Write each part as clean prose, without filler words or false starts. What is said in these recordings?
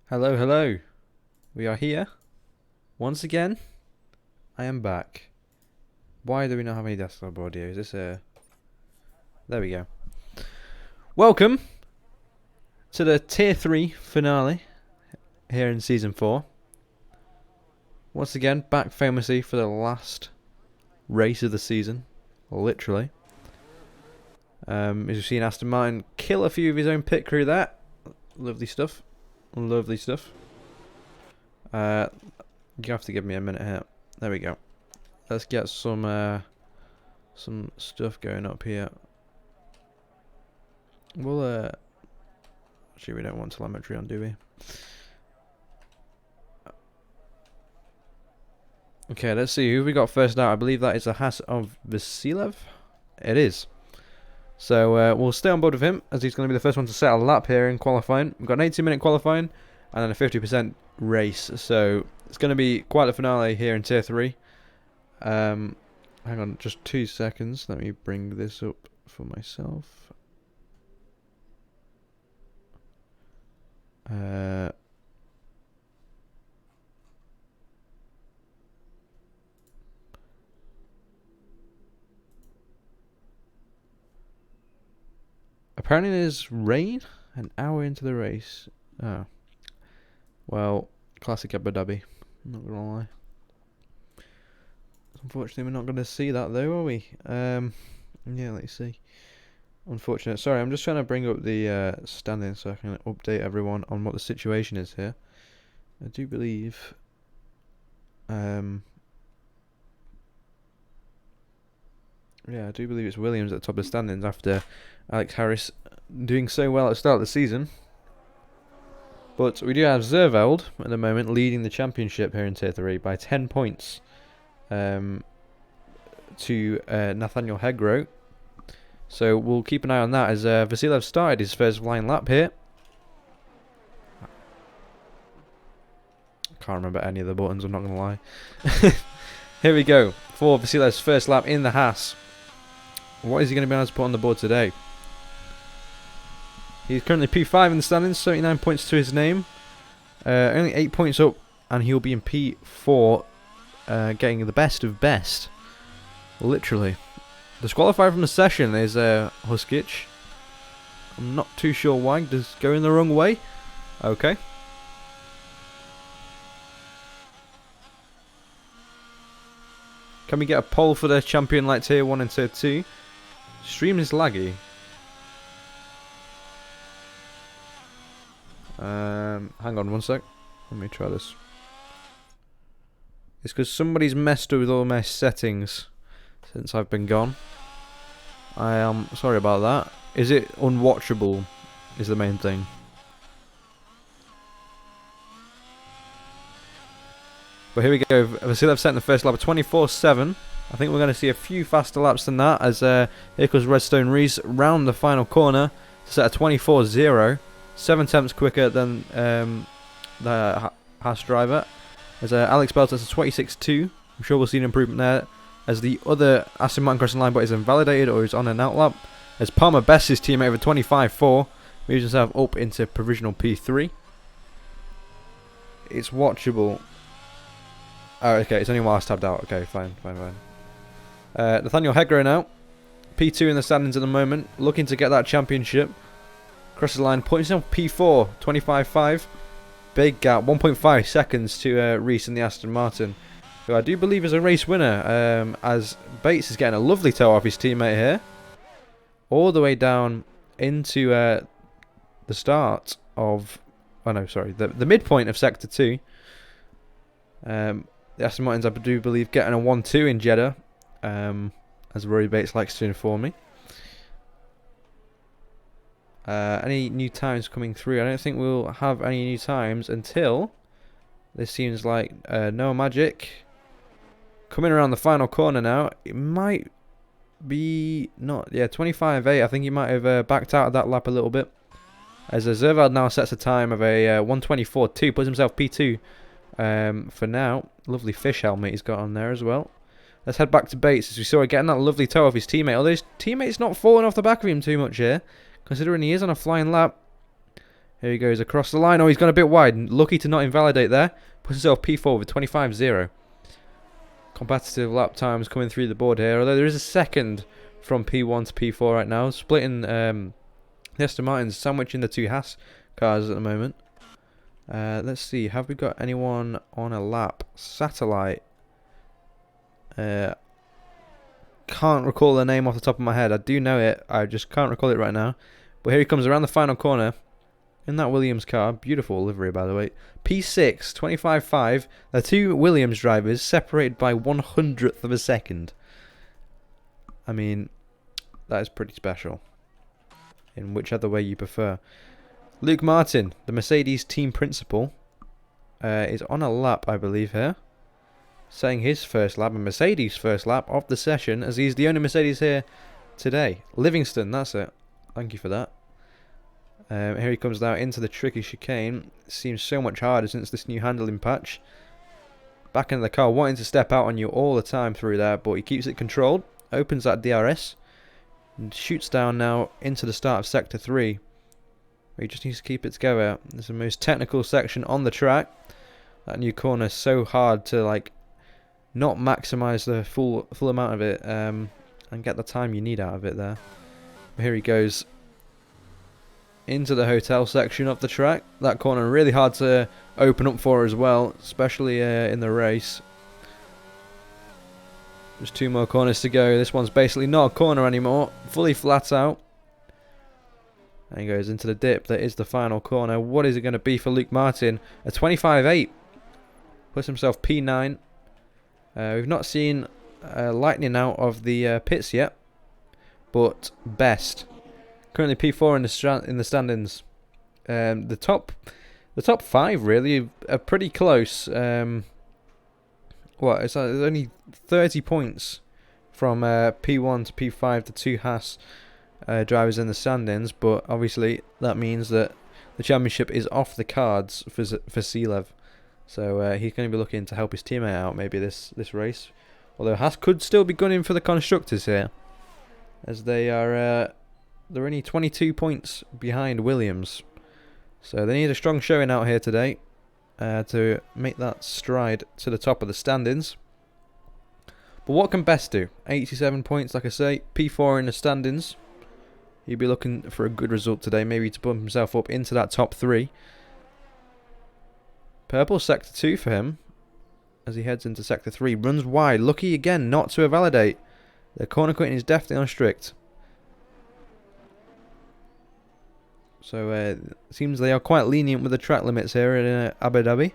Hello, hello. We are here. Once again, I am back. Why do we not have any desktop audio? Is this a... There we go. Welcome to the Tier 3 finale here in Season 4. Once again, back famously for the last race of the season. Literally. As you've seen Aston Martin kill a few of his own pit crew there. Lovely stuff. Lovely stuff. You have to give me a minute here. There we go. Let's get some stuff going up here. We'll actually we don't want telemetry on, do we? Okay, let's see who we got first out. I believe that is a Haas of Vasilev. It is. So we'll stay on board with him as he's going to be the first one to set a lap here in qualifying. We've got an 80-minute qualifying and then a 50% race. So it's going to be quite a finale here in Tier 3. Hang on just 2 seconds. Let me bring this up for myself. Apparently there's rain an hour into the race. Oh. Well, classic Abu Dhabi. I'm not gonna lie. Unfortunately, we're not going to see that though, are we? Yeah, let's see. Unfortunate. Sorry, I'm just trying to bring up the standings so I can update everyone on what the situation is here. I do believe... yeah, I do believe it's Williams at the top of the standings after Alex Harris doing so well at the start of the season. But we do have Zerveld at the moment leading the championship here in Tier 3 by 10 points to Nathaniel Hegro. So we'll keep an eye on that as Vasilev started his first flying lap here. Can't remember any of the buttons, I'm not going to lie. Here we go for Vasilev's first lap in the Haas. What is he going to be able to put on the board today? He's currently P5 in the standings, 79 points to his name. Only 8 points up, and he'll be in P4, getting the best of best. Literally. Disqualified from the session is Huskic. I'm not too sure why. Just going the wrong way. Okay. Can we get a poll for the champion like Tier 1 and Tier 2? Stream is laggy. Hang on one sec. Let me try this. It's because somebody's messed up with all my settings since I've been gone. I am sorry about that. Is it unwatchable? Is the main thing. But here we go. Vasilev set in the first lap of 24.7. I think we're going to see a few faster laps than that as here comes Redstone Reese round the final corner to set a 24.0. 7 tenths quicker than the Haas driver. As Alex Bell sets a 26.2. I'm sure we'll see an improvement there as the other Aston Martin crossing line but is invalidated or is on an outlap. As Palmer bests his teammate over 25.4. Moves himself up into provisional P3. It's watchable. Oh, okay, it's only while I tabbed out. Okay, fine. Nathaniel Hegro now. P2 in the standings at the moment. Looking to get that championship. Crosses the line, putting himself P4, 25.5. Big gap, 1.5 seconds to Reese in the Aston Martin. Who I do believe is a race winner. As Bates is getting a lovely tow off his teammate here. All the way down into the start of... Oh no, sorry. The midpoint of Sector 2. The Aston Martins, I do believe, getting a 1-2 in Jeddah, as Rory Bates likes to inform me. Any new times coming through? I don't think we'll have any new times until this seems like no magic. Coming around the final corner now, it might be not. Yeah, 25.8. I think he might have backed out of that lap a little bit. As Zervald now sets a time of a 124.2, puts himself P2. For now, lovely fish helmet he's got on there as well. Let's head back to Bates as we saw getting that lovely tow off his teammate. Although his teammate's not falling off the back of him too much here, considering he is on a flying lap. Here he goes across the line. Oh, he's gone a bit wide. Lucky to not invalidate there. Puts himself P4 with 25-0. Competitive lap times coming through the board here. Although there is a second from P1 to P4 right now. Splitting the Aston Martins, sandwiching the two Haas cars at the moment. Let's see. Have we got anyone on a lap? Satellite. Can't recall the name off the top of my head. I do know it. I just can't recall it right now. But here he comes around the final corner. In that Williams car, beautiful livery by the way. P6, 25.5. The two Williams drivers separated by 1/100th of a second. I mean, that is pretty special. In whichever way you prefer. Luke Martin, the Mercedes team principal, is on a lap, I believe, here. Saying his first lap, and Mercedes' first lap of the session, as he's the only Mercedes here today. Livingston, that's it. Thank you for that. Here he comes now into the tricky chicane. Seems so much harder since this new handling patch. Back into the car, wanting to step out on you all the time through there, but he keeps it controlled. Opens that DRS. And shoots down now into the start of Sector 3. Where he just needs to keep it together. It's the most technical section on the track. That new corner is so hard to like not maximise the full amount of it and get the time you need out of it there. But here he goes. Into the hotel section of the track. That corner really hard to open up for as well, especially in the race. There's two more corners to go. This one's basically not a corner anymore, fully flat out. And he goes into the dip. That is the final corner. What is it going to be for Luke Martin? A 25.8. Puts himself P9. We've not seen lightning out of the pits yet, but best. Currently P4 in the standings. The top 5 really are pretty close. It's only 30 points from P1 to P5 to 2 Haas drivers in the standings, but obviously that means that the championship is off the cards for Sealev. So he's going to be looking to help his teammate out maybe this race. Although Haas could still be gunning for the constructors here, as they are. They're only 22 points behind Williams. So they need a strong showing out here today to make that stride to the top of the standings. But what can Best do? 87 points, like I say. P4 in the standings. He'll be looking for a good result today, maybe to bump himself up into that top 3. Purple Sector 2 for him as he heads into Sector 3. Runs wide. Lucky again not to validate. The corner cutting is definitely on strict. So it seems they are quite lenient with the track limits here in Abu Dhabi.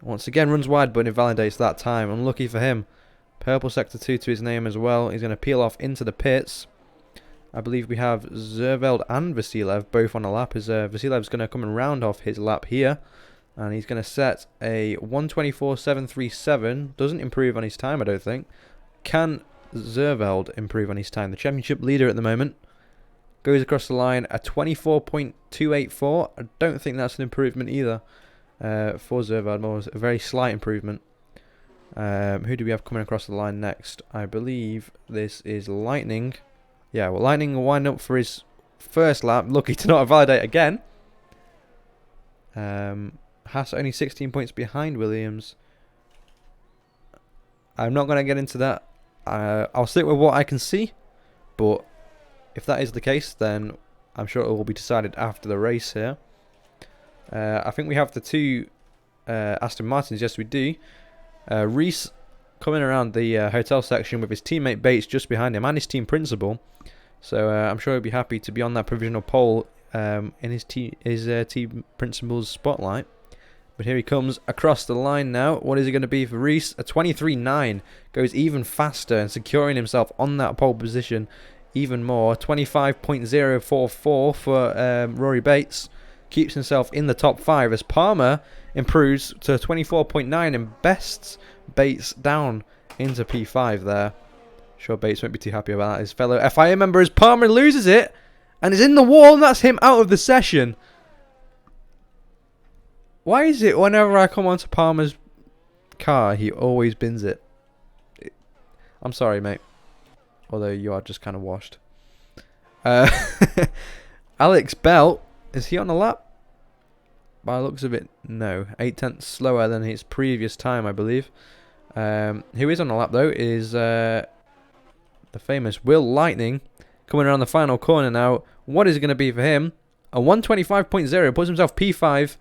Once again runs wide but invalidates that time. Unlucky for him. Purple Sector 2 to his name as well. He's going to peel off into the pits. I believe we have Zerveld and Vasilev both on a lap. As Vasilev's going to come and round off his lap here. And he's going to set a 1:24.737. Doesn't improve on his time, I don't think. Can Zerveld improve on his time? The championship leader at the moment. Goes across the line a 24.284. I don't think that's an improvement either for Zerveld. More a very slight improvement. Who do we have coming across the line next? I believe this is Lightning. Yeah, well, Lightning will wind up for his first lap. Lucky to not validate again. Haas only 16 points behind Williams. I'm not going to get into that. I'll stick with what I can see. But if that is the case, then I'm sure it will be decided after the race here. I think we have the two Aston Martins. Yes, we do. Reese coming around the hotel section with his teammate Bates just behind him and his team principal. So I'm sure he'll be happy to be on that provisional pole in his team principal's spotlight. But here he comes across the line now. What is it going to be for Reese? A 23.9. Goes even faster and securing himself on that pole position even more. 25.044 for Rory Bates. Keeps himself in the top 5 as Palmer improves to 24.9 and bests Bates down into P5 there. Sure Bates won't be too happy about that. His fellow FIA member as Palmer loses it and is in the wall, and that's him out of the session. Why is it whenever I come onto Palmer's car, he always bins it? I'm sorry, mate. Although you are just kind of washed. Alex Bell Is he on a lap? By the looks of it, no. 8/10 slower than his previous time, I believe. Who is on a lap, though, is the famous Will Lightning. Coming around the final corner now. What is it going to be for him? A 125.0. Puts himself P5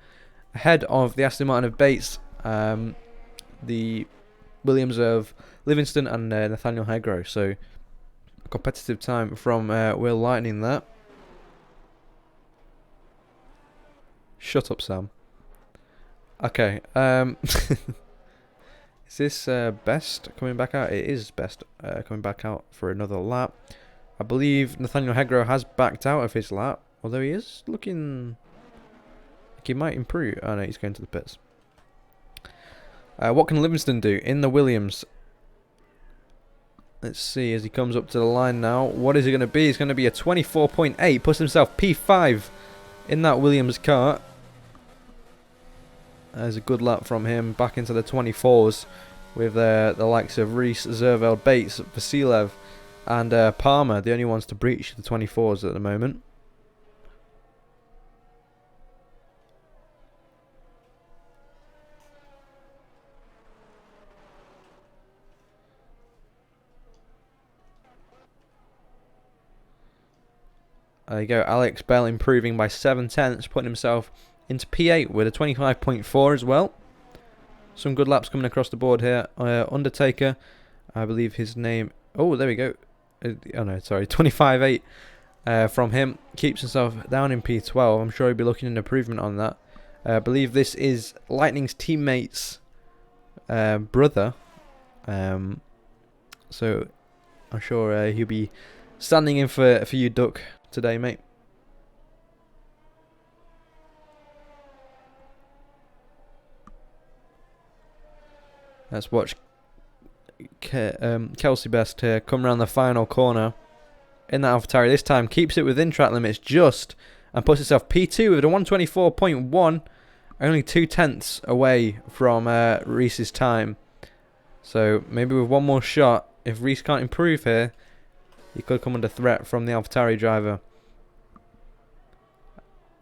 ahead of the Aston Martin of Bates. The Williams of Livingston and Nathaniel Hegro. So, a competitive time from Will Lightning there. Shut up, Sam. Okay. Is this Best coming back out? It is Best coming back out for another lap. I believe Nathaniel Hegro has backed out of his lap. Although he is looking like he might improve. Oh no, he's going to the pits. What can Livingston do in the Williams? Let's see as he comes up to the line now. What is it going to be? It's going to be a 24.8. Puts himself P5 in that Williams car. There's a good lap from him back into the 24s with the likes of Reese, Zerveld, Bates, Vasilev and Palmer, the only ones to breach the 24s at the moment. There you go, Alex Bell improving by 7/10, putting himself into P8 with a 25.4 as well. Some good laps coming across the board here. Undertaker, I believe his name... Oh, there we go. Oh no, sorry, 25.8 from him. Keeps himself down in P12. I'm sure he'll be looking at an improvement on that. I believe this is Lightning's teammate's brother. So I'm sure he'll be standing in for you, Duck, today, mate. Let's watch Kelsey Best here come around the final corner in that AlphaTauri. This time keeps it within track limits just and puts itself P2 with a 124.1, only 2/10 away from Reese's time. So maybe with one more shot, if Reese can't improve here, he could come under threat from the AlphaTauri driver.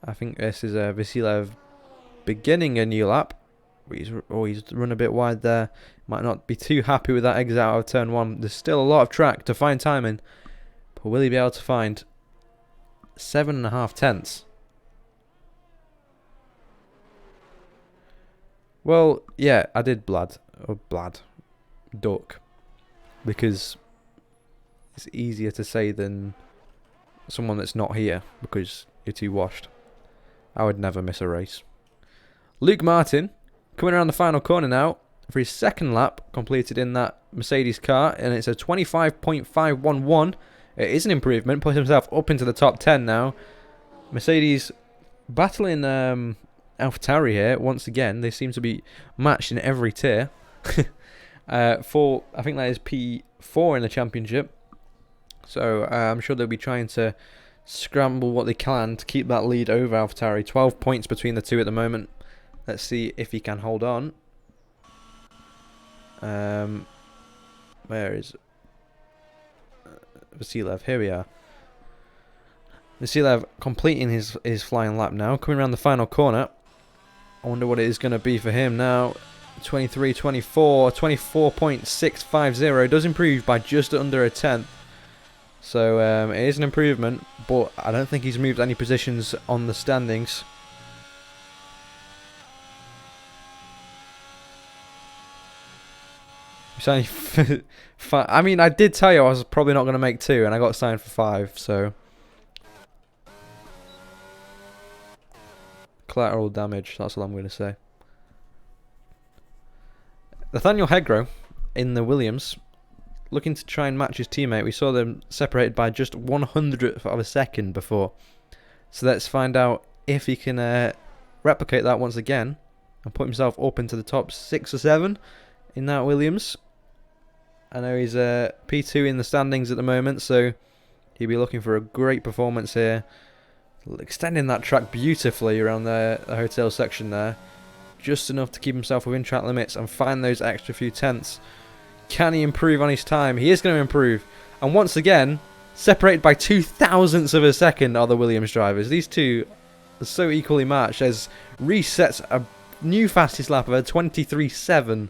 I think this is Vasilev beginning a new lap. He's run a bit wide there. Might not be too happy with that exit out of turn 1. There's still a lot of track to find time in. But will he be able to find 7.5 Well, yeah, I did duck. Because it's easier to say than someone that's not here because you're too washed. I would never miss a race. Luke Martin coming around the final corner now for his second lap completed in that Mercedes car, and it's a 25.511. It is an improvement, puts himself up into the top 10 now. Mercedes battling AlphaTauri here once again. They seem to be matched in every tier. I think that is P4 in the championship. So I'm sure they'll be trying to scramble what they can to keep that lead over AlphaTauri. 12 points between the two at the moment. Let's see if he can hold on. Where is Vasilev? Here we are. Vasilev completing his flying lap now. Coming around the final corner. I wonder what it is going to be for him now. 23.24. 24.650. Does improve by just under a 10th. So it is an improvement. But I don't think he's moved any positions on the standings. I mean, I did tell you I was probably not going to make 2, and I got signed for 5, so... Collateral damage, that's all I'm going to say. Nathaniel Hegro in the Williams, looking to try and match his teammate. We saw them separated by just 100th of a second before. So let's find out if he can replicate that once again and put himself up into the top 6 or 7 in that Williams. I know he's P2 in the standings at the moment, so he'll be looking for a great performance here. Extending that track beautifully around the hotel section there. Just enough to keep himself within track limits and find those extra few tenths. Can he improve on his time? He is going to improve. And once again, separated by 0.002 of a second are the Williams drivers. These two so equally matched as Reese sets a new fastest lap of a 23.7.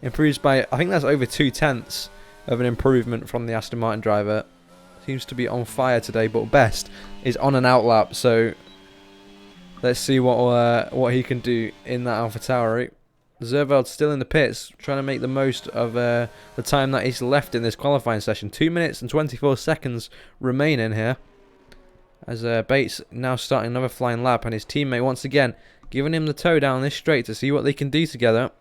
Improves by, I think that's over 2/10 of an improvement from the Aston Martin driver. Seems to be on fire today, but Best is on an out lap, so let's see what he can do in that AlphaTauri. Zerveld's still in the pits, trying to make the most of the time that he's left in this qualifying session. 2 minutes and 24 seconds remaining here. As Bates now starting another flying lap, and his teammate once again giving him the tow down this straight to see what they can do together.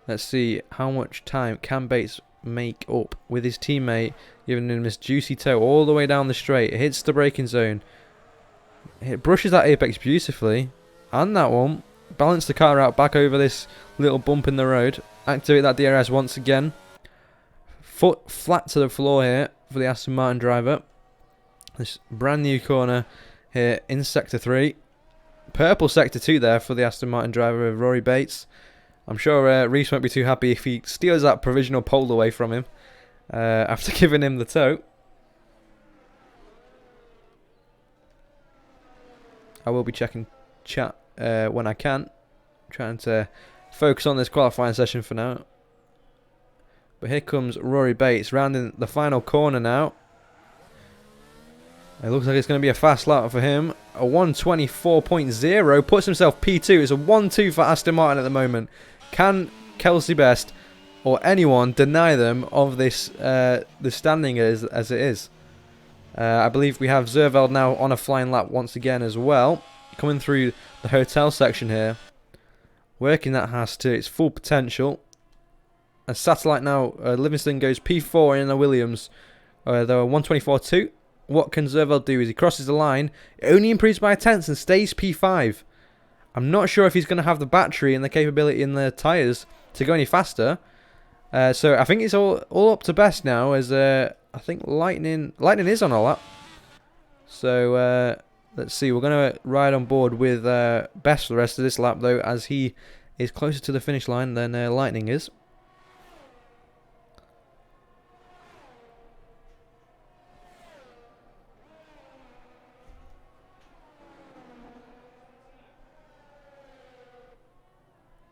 Let's see how much time can Bates make up with his teammate giving him this juicy tow all the way down the straight. It hits the braking zone. It brushes that apex beautifully. And that one. Balance the car out back over this little bump in the road. Activate that DRS once again. Foot flat to the floor here for the Aston Martin driver. This brand new corner here in Sector 3. Purple Sector 2 there for the Aston Martin driver of Rory Bates. I'm sure Reese won't be too happy if he steals that provisional pole away from him after giving him the tow. I will be checking chat when I can. Trying to focus on this qualifying session for now. But here comes Rory Bates rounding the final corner now. It looks like it's going to be a fast lap for him. A 1:24.0 puts himself P2. It's a 1-2 for Aston Martin at the moment. Can Kelsey Best or anyone deny them of this the standing as it is? I believe we have Zerveld now on a flying lap once again as well. Coming through the hotel section here. Working that Haas to its full potential. A satellite now, Livingston goes P4 in a Williams. They're 1:24.2. What can Zerveld do as he crosses the line? It only improves by a tenth and stays P5. I'm not sure if he's going to have the battery and the capability in the tyres to go any faster. So I think it's all up to Best now, as I think Lightning is on a lap. So let's see. We're going to ride on board with Best for the rest of this lap, though, as he is closer to the finish line than Lightning is.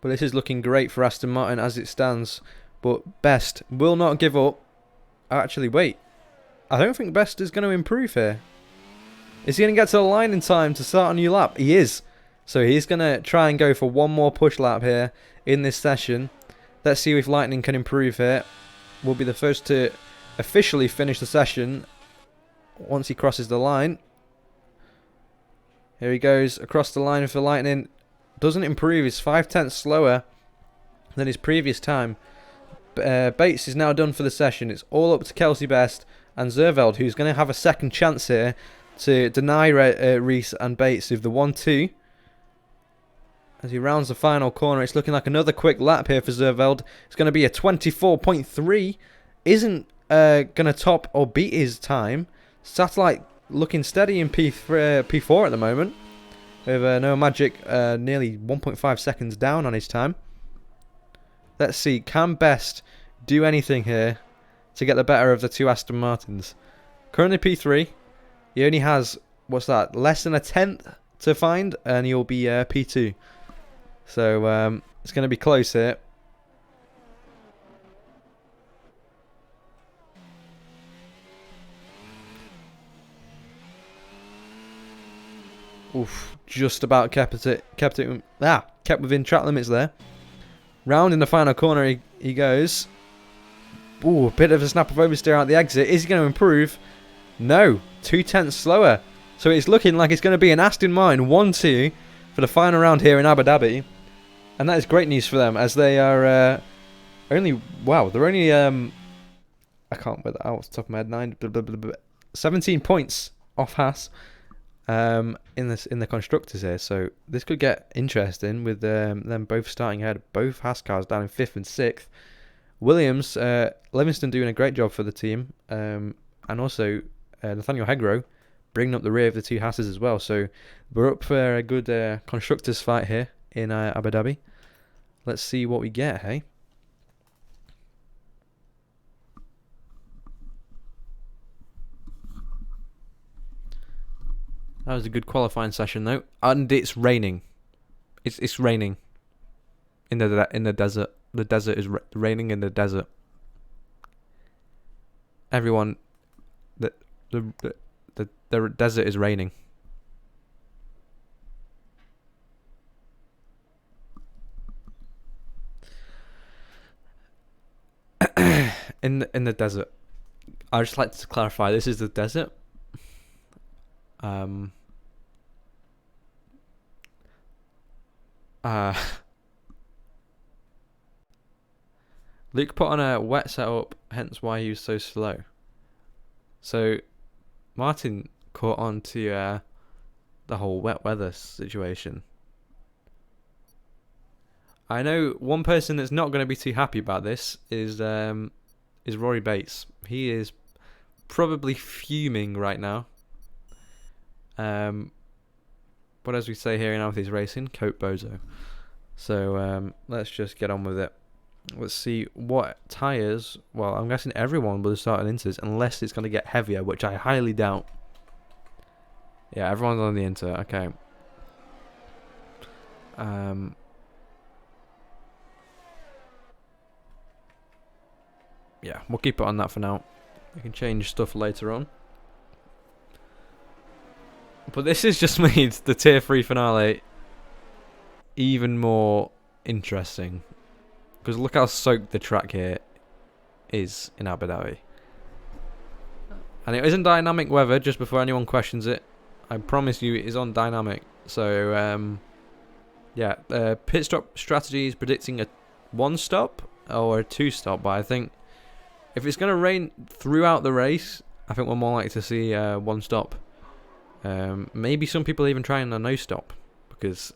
But this is looking great for Aston Martin as it stands. But Best will not give up. Actually, wait. I don't think Best is going to improve here. Is he going to get to the line in time to start a new lap? He is. So he's going to try and go for one more push lap here in this session. Let's see if Lightning can improve here. We'll be the first to officially finish the session once he crosses the line. Here he goes across the line for Lightning. Doesn't improve. He's 5/10 slower than his previous time. Bates is now done for the session. It's all up to Kelsey Best and Zerveld, who's going to have a second chance here to deny Reese and Bates with the 1-2. As he rounds the final corner, it's looking like another quick lap here for Zerveld. It's going to be a 24.3. Isn't going to top or beat his time. Satellite looking steady in P4 at the moment. With No Magic nearly 1.5 seconds down on his time. Let's see, can Best do anything here to get the better of the two Aston Martins? Currently P3. He only has, what's that, less than a tenth to find, and he'll be P2. So it's going to be close here. Oof, just about kept within track limits there. Round in the final corner he goes. Ooh, a bit of a snap of oversteer out the exit. Is he going to improve? No, 2/10 slower. So it's looking like it's going to be an Aston Martin 1-2 for the final round here in Abu Dhabi. And that is great news for them, as they are only, wow, they're only, I can't work that out off the top of my head, 17 points off Haas. In the constructors here, so this could get interesting with them both starting ahead. Both Haas cars down in 5th and 6th. Williams, Livingston doing a great job for the team, and also Nathaniel Hegro bringing up the rear of the two Haas's as well. So we're up for a good constructors fight here in Abu Dhabi. Let's see what we get, hey. That was a good qualifying session though, and it's raining. It's raining in the desert. The desert is raining in the desert. Everyone, the the desert is raining. in the desert. I just like to clarify. This is the desert. Luke put on a wet setup, hence why he was so slow. So, Martin caught on to the whole wet weather situation. I know one person that's not going to be too happy about this is Rory Bates. He is probably fuming right now. But as we say here in Amethyst Racing, Coat Bozo. So let's just get on with it. Let's see what tyres. Well, I'm guessing everyone will start on inters unless it's going to get heavier, which I highly doubt. Yeah, everyone's on the inter. Okay. Yeah, we'll keep it on that for now. We can change stuff later on. But this has just made the Tier 3 finale even more interesting. Because look how soaked the track here is in Abu Dhabi. And it isn't dynamic weather, just before anyone questions it. I promise you it is on dynamic. So, yeah. Pit stop strategy is predicting a 1-stop or a 2-stop. But I think if it's going to rain throughout the race, I think we're more likely to see 1-stop. Maybe some people even trying a no-stop. Because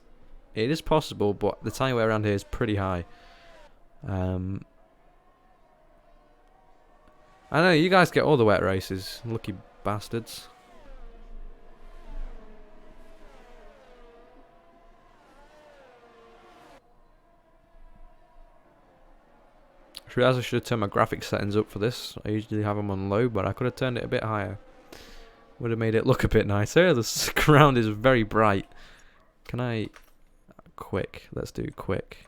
it is possible, but the tyre wear around here is pretty high. I know you guys get all the wet races, lucky bastards. I realised I should have turned my graphics settings up for this. I usually have them on low, but I could have turned it a bit higher. Would have made it look a bit nicer. The ground is very bright. Can I... Quick. Let's do quick.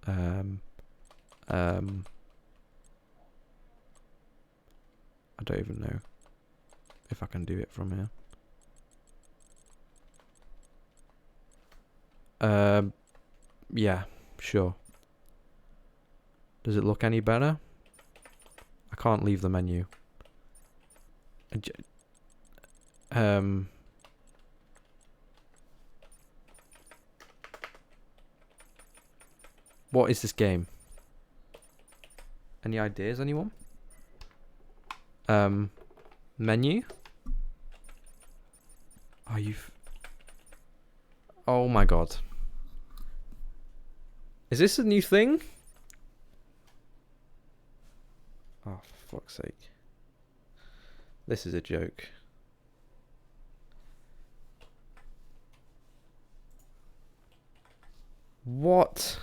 I don't even know if I can do it from here. Yeah, sure. Does it look any better? I can't leave the menu. What is this game? Any ideas, anyone? Menu? Are you... Oh my god. Is this a new thing? Oh, for fuck's sake. This is a joke. What?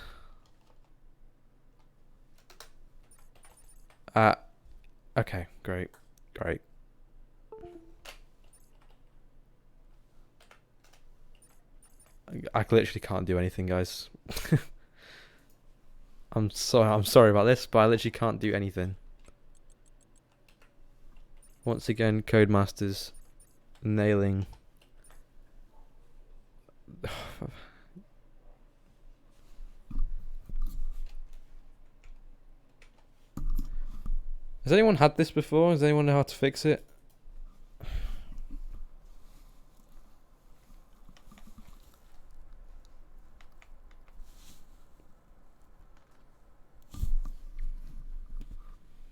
Okay, great. Great. I literally can't do anything, guys. I'm sorry about this, but I literally can't do anything. Once again, Codemasters nailing. Has anyone had this before? Does anyone know how to fix it?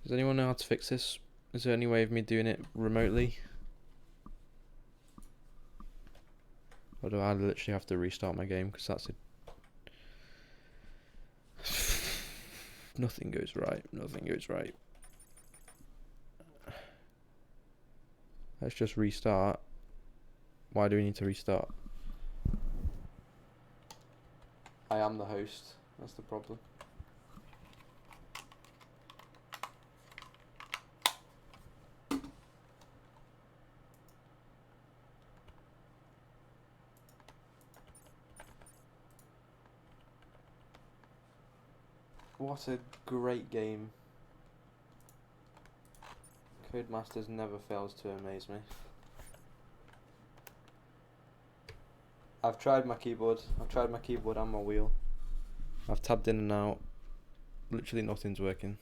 Does anyone know how to fix this? Is there any way of me doing it remotely? Or do I literally have to restart my game? Because that's it. Nothing goes right. Nothing goes right. Let's just restart. Why do we need to restart? I am the host. That's the problem. What a great game. Codemasters never fails to amaze me. I've tried my keyboard. I've tried my keyboard and my wheel. I've tabbed in and out. Literally nothing's working.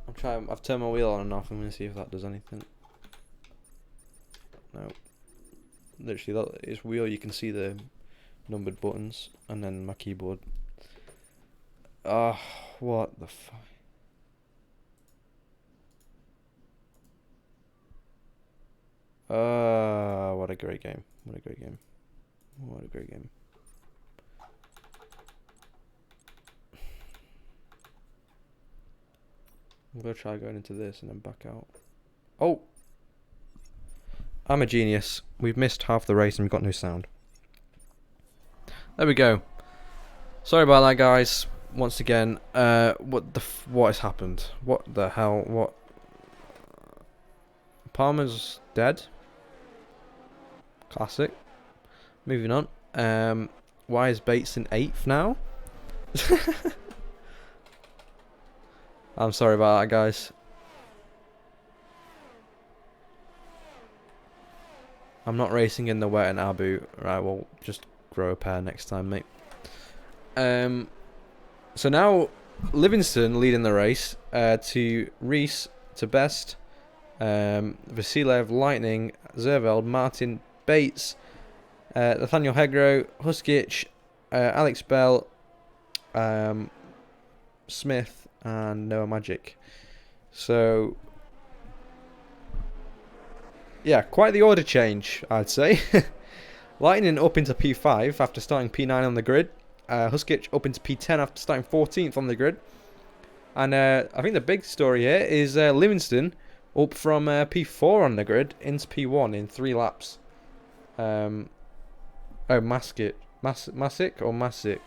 I've turned my wheel on and off. I'm gonna see if that does anything. No. Literally, that is wheel. You can see the numbered buttons, and then my keyboard. Ah, what the fuck? What a great game. What a great game. What a great game. I'm going to try going into this and then back out. Oh! I'm a genius. We've missed half the race and we've got no sound. There we go. Sorry about that, guys. Once again, what has happened? What the hell? What? Palmer's dead. Classic. Moving on. Why is Bates in 8th now? I'm sorry about that, guys. I'm not racing in the wet in Abu. Right, we'll just grow a pair next time, mate. So now Livingston leading the race to Reese, to Best, Vasilev, Lightning, Zerveld, Martin, Bates, Nathaniel Hegro, Huskic, Alex Bell, Smith, and Noah Magic. So, yeah, quite the order change, I'd say. Lightning up into P5 after starting P9 on the grid. Huskic up into P10 after starting 14th on the grid. And I think the big story here is Livingston up from P4 on the grid into P1 in 3 laps. Oh, Masic or Masic?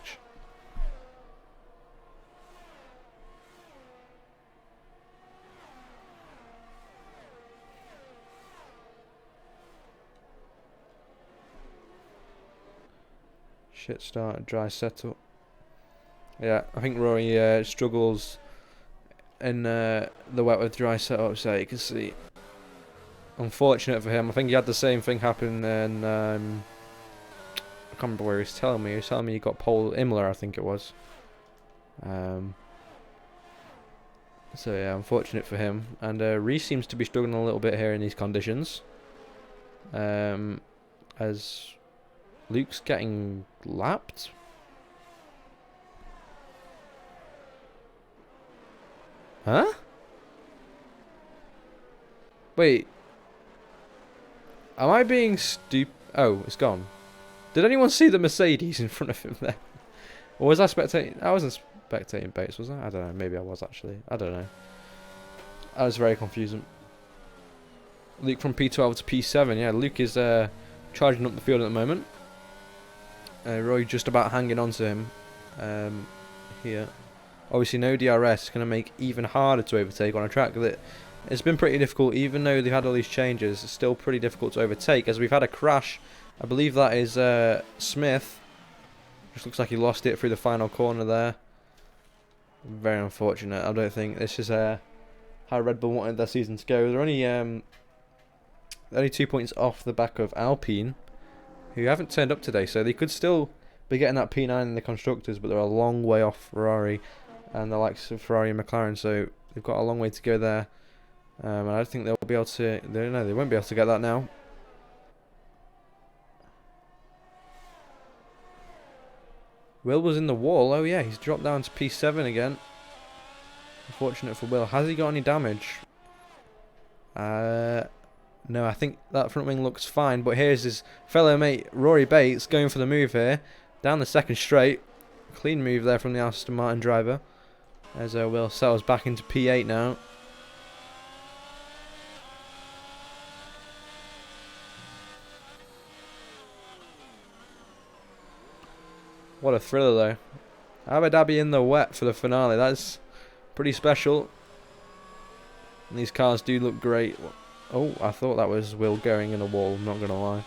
Shit start, dry setup. Yeah, I think Rory struggles in the wet with dry setup, so you can see. Unfortunate for him. I think he had the same thing happen in I can't remember where he was telling me. He was telling me he got pole Imola, I think it was. So yeah, unfortunate for him. And Reese seems to be struggling a little bit here in these conditions. As Luke's getting lapped. Huh? Wait. Am I being stupid? Oh, it's gone. Did anyone see the Mercedes in front of him there? Or was I spectating? I wasn't spectating Bates, was I? I don't know. Maybe I was actually. I don't know. That was very confusing. Luke from P12 to P7. Yeah, Luke is charging up the field at the moment. Roy just about hanging on to him here. Obviously, no DRS is going to make it even harder to overtake on a track that it's been pretty difficult. Even though they've had all these changes, it's still pretty difficult to overtake. As we've had a crash, I believe that is Smith. Just looks like he lost it through the final corner there. Very unfortunate. I don't think this is how Red Bull wanted their season to go. They're only 2 points off the back of Alpine, who haven't turned up today, so they could still be getting that P9 in the Constructors, but they're a long way off Ferrari and the likes of Ferrari and McLaren, so they've got a long way to go there. And I don't think they'll be able to. They won't be able to get that now. Will was in the wall. Oh yeah, he's dropped down to P7 again. Unfortunate for Will. Has he got any damage? No, I think that front wing looks fine, but here's his fellow mate Rory Bates going for the move here. Down the second straight. Clean move there from the Aston Martin driver. As Will settles back into P8 now. What a thriller though. Abu Dhabi in the wet for the finale. That's pretty special. And these cars do look great. Oh, I thought that was Will going in a wall, I'm not going to lie.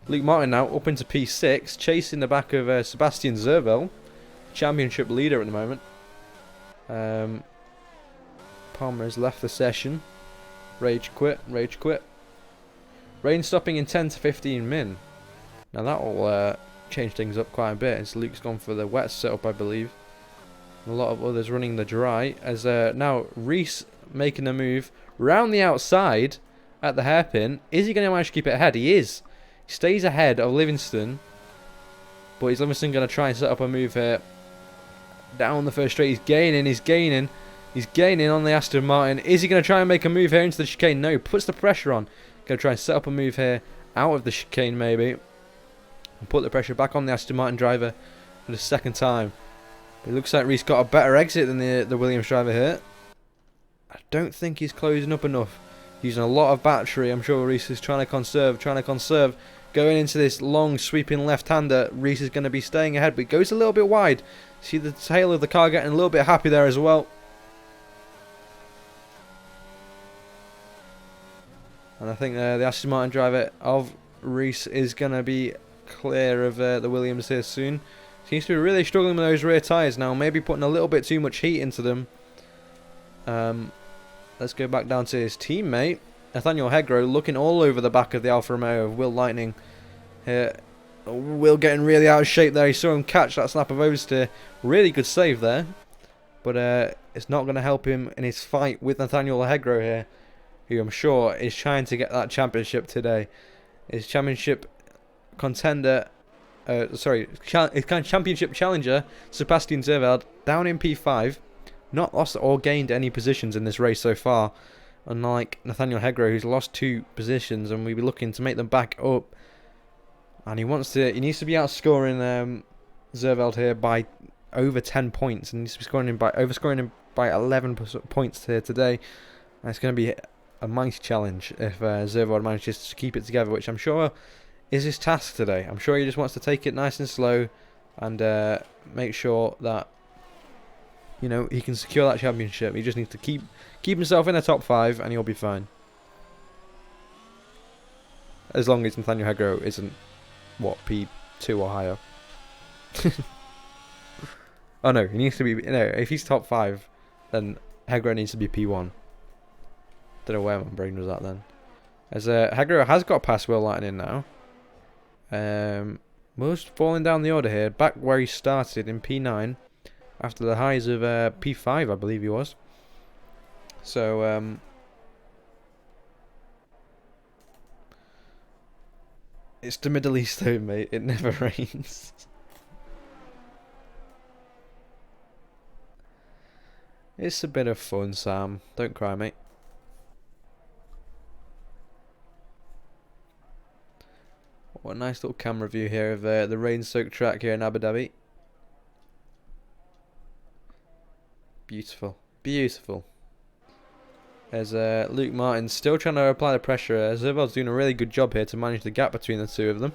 Luke Martin now up into P6, chasing the back of Sebastian Zervel, championship leader at the moment. Palmer has left the session. Rage quit, rage quit. Rain stopping in 10 to 15 min. Now that will change things up quite a bit, as Luke's gone for the wet setup, I believe. And a lot of others running the dry, as now Reese making a move round the outside at the hairpin. Is he going to manage to keep it ahead? He is. He stays ahead of Livingston, but is Livingston going to try and set up a move here? Down the first straight, he's gaining, he's gaining on the Aston Martin. Is he going to try and make a move here into the chicane? No, puts the pressure on. Going to try and set up a move here out of the chicane maybe, and put the pressure back on the Aston Martin driver for the second time. It looks like Reese got a better exit than the Williams driver here. I don't think he's closing up enough. Using a lot of battery. I'm sure Reese is trying to conserve. Going into this long sweeping left-hander, Reese is going to be staying ahead, but it goes a little bit wide. See the tail of the car getting a little bit happy there as well. And I think the Aston Martin driver of Reese is going to be clear of the Williams here soon. Seems to be really struggling with those rear tyres now, maybe putting a little bit too much heat into them. Let's go back down to his teammate, Nathaniel Hegro, looking all over the back of the Alfa Romeo of Will Lightning here. Will getting really out of shape there. He saw him catch that snap of oversteer. Really good save there. But it's not going to help him in his fight with Nathaniel Hegro here, who I'm sure is trying to get that championship today. His championship contender, his championship challenger, Sebastian Zerveld, down in P5. Not lost or gained any positions in this race so far, unlike Nathaniel Hegro, who's lost 2 positions, and we'll be looking to make them back up. And he needs to be outscoring Zerveld here by over 10 points, and he needs to be overscoring him by 11 points here today. And it's going to be a mighty challenge if Zerveld manages to keep it together, which I'm sure is his task today. I'm sure he just wants to take it nice and slow and make sure that, you know, he can secure that championship. He just needs to keep himself in the top 5 and he'll be fine. As long as Nathaniel Hegro isn't, what, P2 or higher. Oh no, he needs to be, if he's top 5, then Hegro needs to be P1. Don't know where my brain was at then. As Hegro has got past Will Lightning now. Will's falling down the order here, back where he started in P9. After the highs of P5, I believe he was. So, it's the Middle East though, mate. It never rains. It's a bit of fun, Sam. Don't cry, mate. What a nice little camera view here of the rain-soaked track here in Abu Dhabi. Beautiful, beautiful. As Luke Martin still trying to apply the pressure. Zerveld's doing a really good job here to manage the gap between the two of them,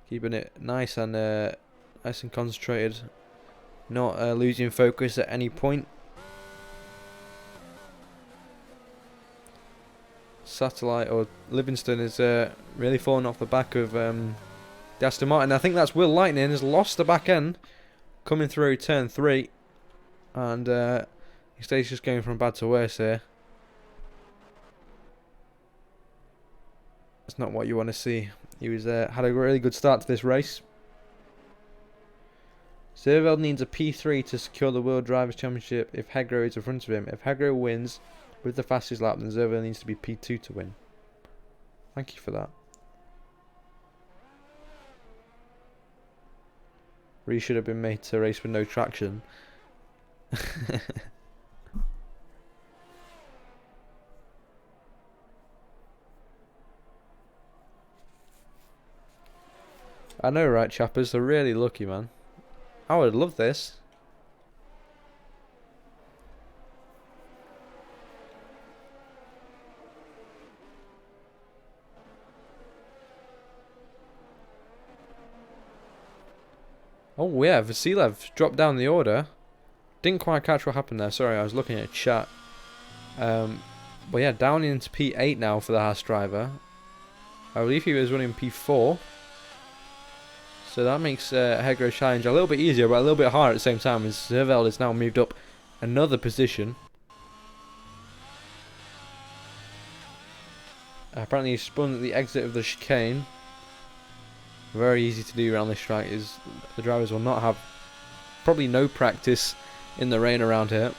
keeping it nice and concentrated, not losing focus at any point. Satellite or Livingston is really falling off the back of the Aston Martin. I think that's Will Lightning has lost the back end. Coming through turn 3, and he stays just going from bad to worse here. That's not what you want to see. He was had a really good start to this race. Zerveld needs a P3 to secure the World Drivers' Championship if Hegro is in front of him. If Hegro wins with the fastest lap, then Zerveld needs to be P2 to win. Thank you for that. Really should have been made to race with no traction. I know, right, chappers? They're really lucky, man. I would love this. Oh yeah, Vasilev dropped down the order. Didn't quite catch what happened there. Sorry, I was looking at chat. But yeah, down into P8 now for the Haas driver. I believe he was running P4. So that makes Hegro's challenge a little bit easier, but a little bit harder at the same time, as Zerveld has now moved up another position. Apparently he spun at the exit of the chicane. Very easy to do around this track, is the drivers will not have probably no practice in the rain around here.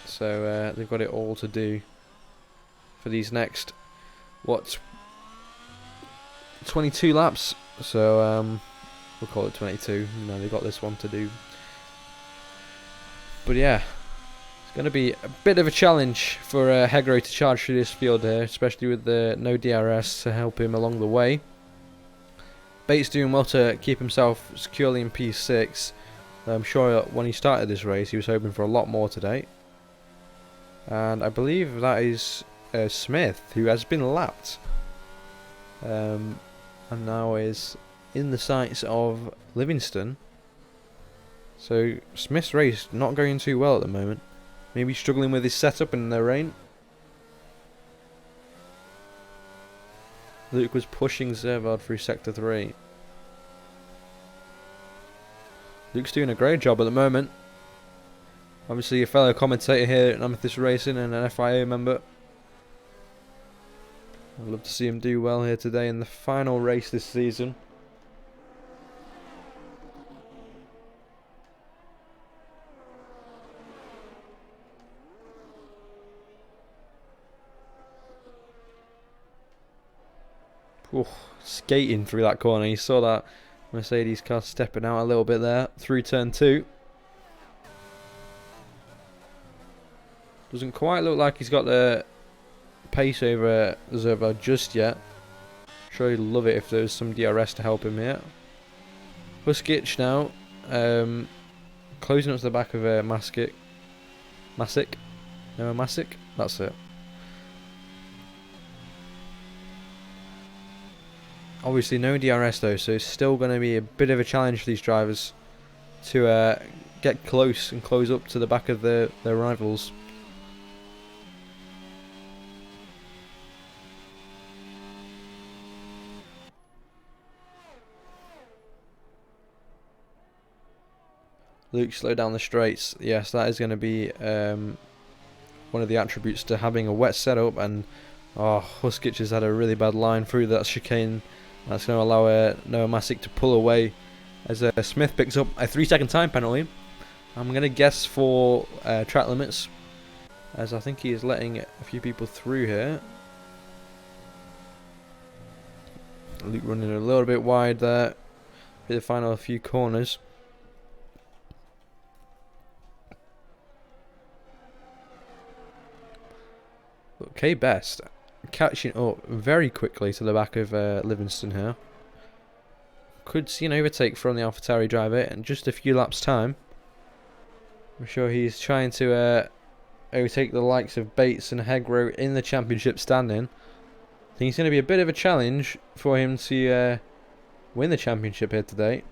So they've got it all to do for these next, what, 22 laps. So we'll call it 22. You know, they've got this one to do. But yeah, it's going to be a bit of a challenge for Hegro to charge through this field here, especially with the no DRS to help him along the way. Bates doing well to keep himself securely in P6. I'm sure when he started this race he was hoping for a lot more today. And I believe that is Smith, who has been lapped. And now is in the sights of Livingston. So Smith's race not going too well at the moment. Maybe struggling with his setup in the rain. Luke was pushing Zerveld through Sector 3. Luke's doing a great job at the moment. Obviously a fellow commentator here at Amethyst Racing and an FIA member. I'd love to see him do well here today in the final race this season. Ooh, skating through that corner. You saw that Mercedes car stepping out a little bit there through turn 2. Doesn't quite look like he's got the pace over Zerveld just yet. Sure he'd love it if there was some DRS to help him here. Huskic now, closing up to the back of Masic. No, Masic? That's it. Obviously no DRS though, so it's still going to be a bit of a challenge for these drivers to get close and close up to the back of their rivals. Luke, slow down the straights. Yes, that is going to be one of the attributes to having a wet setup. And Huskic has had a really bad line through that chicane. That's going to allow Noah Masic to pull away as Smith picks up a 3-second time penalty. I'm going to guess for track limits, as I think he is letting a few people through here. Luke running a little bit wide there for the final few corners. Okay, Best catching up very quickly to the back of Livingston here. Could see an overtake from the AlphaTauri driver in just a few laps' time. I'm sure he's trying to overtake the likes of Bates and Hegro in the championship standing. I think it's going to be a bit of a challenge for him to win the championship here today.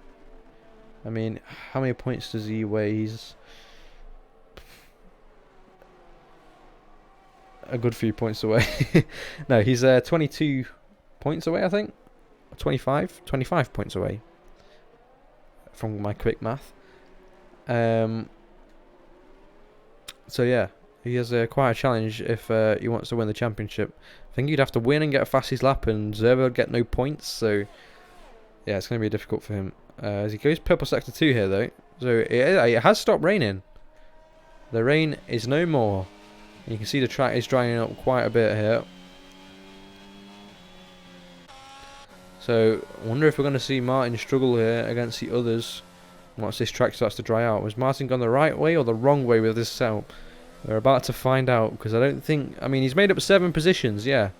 I mean, how many points does he weigh? He's a good few points away. No, he's 22 points away, I think. 25 points away from my quick math. So yeah, he has quite a challenge if he wants to win the championship. I think he'd have to win and get a fastest lap, and Zervo would get no points. So yeah, it's going to be difficult for him. As he goes purple sector 2 here though. So it has stopped raining. The rain is no more. You can see the track is drying up quite a bit here. So I wonder if we're going to see Martin struggle here against the others once this track starts to dry out. Was Martin gone the right way or the wrong way with this setup? We're about to find out, because I don't think... I mean, he's made up 7 positions, yeah.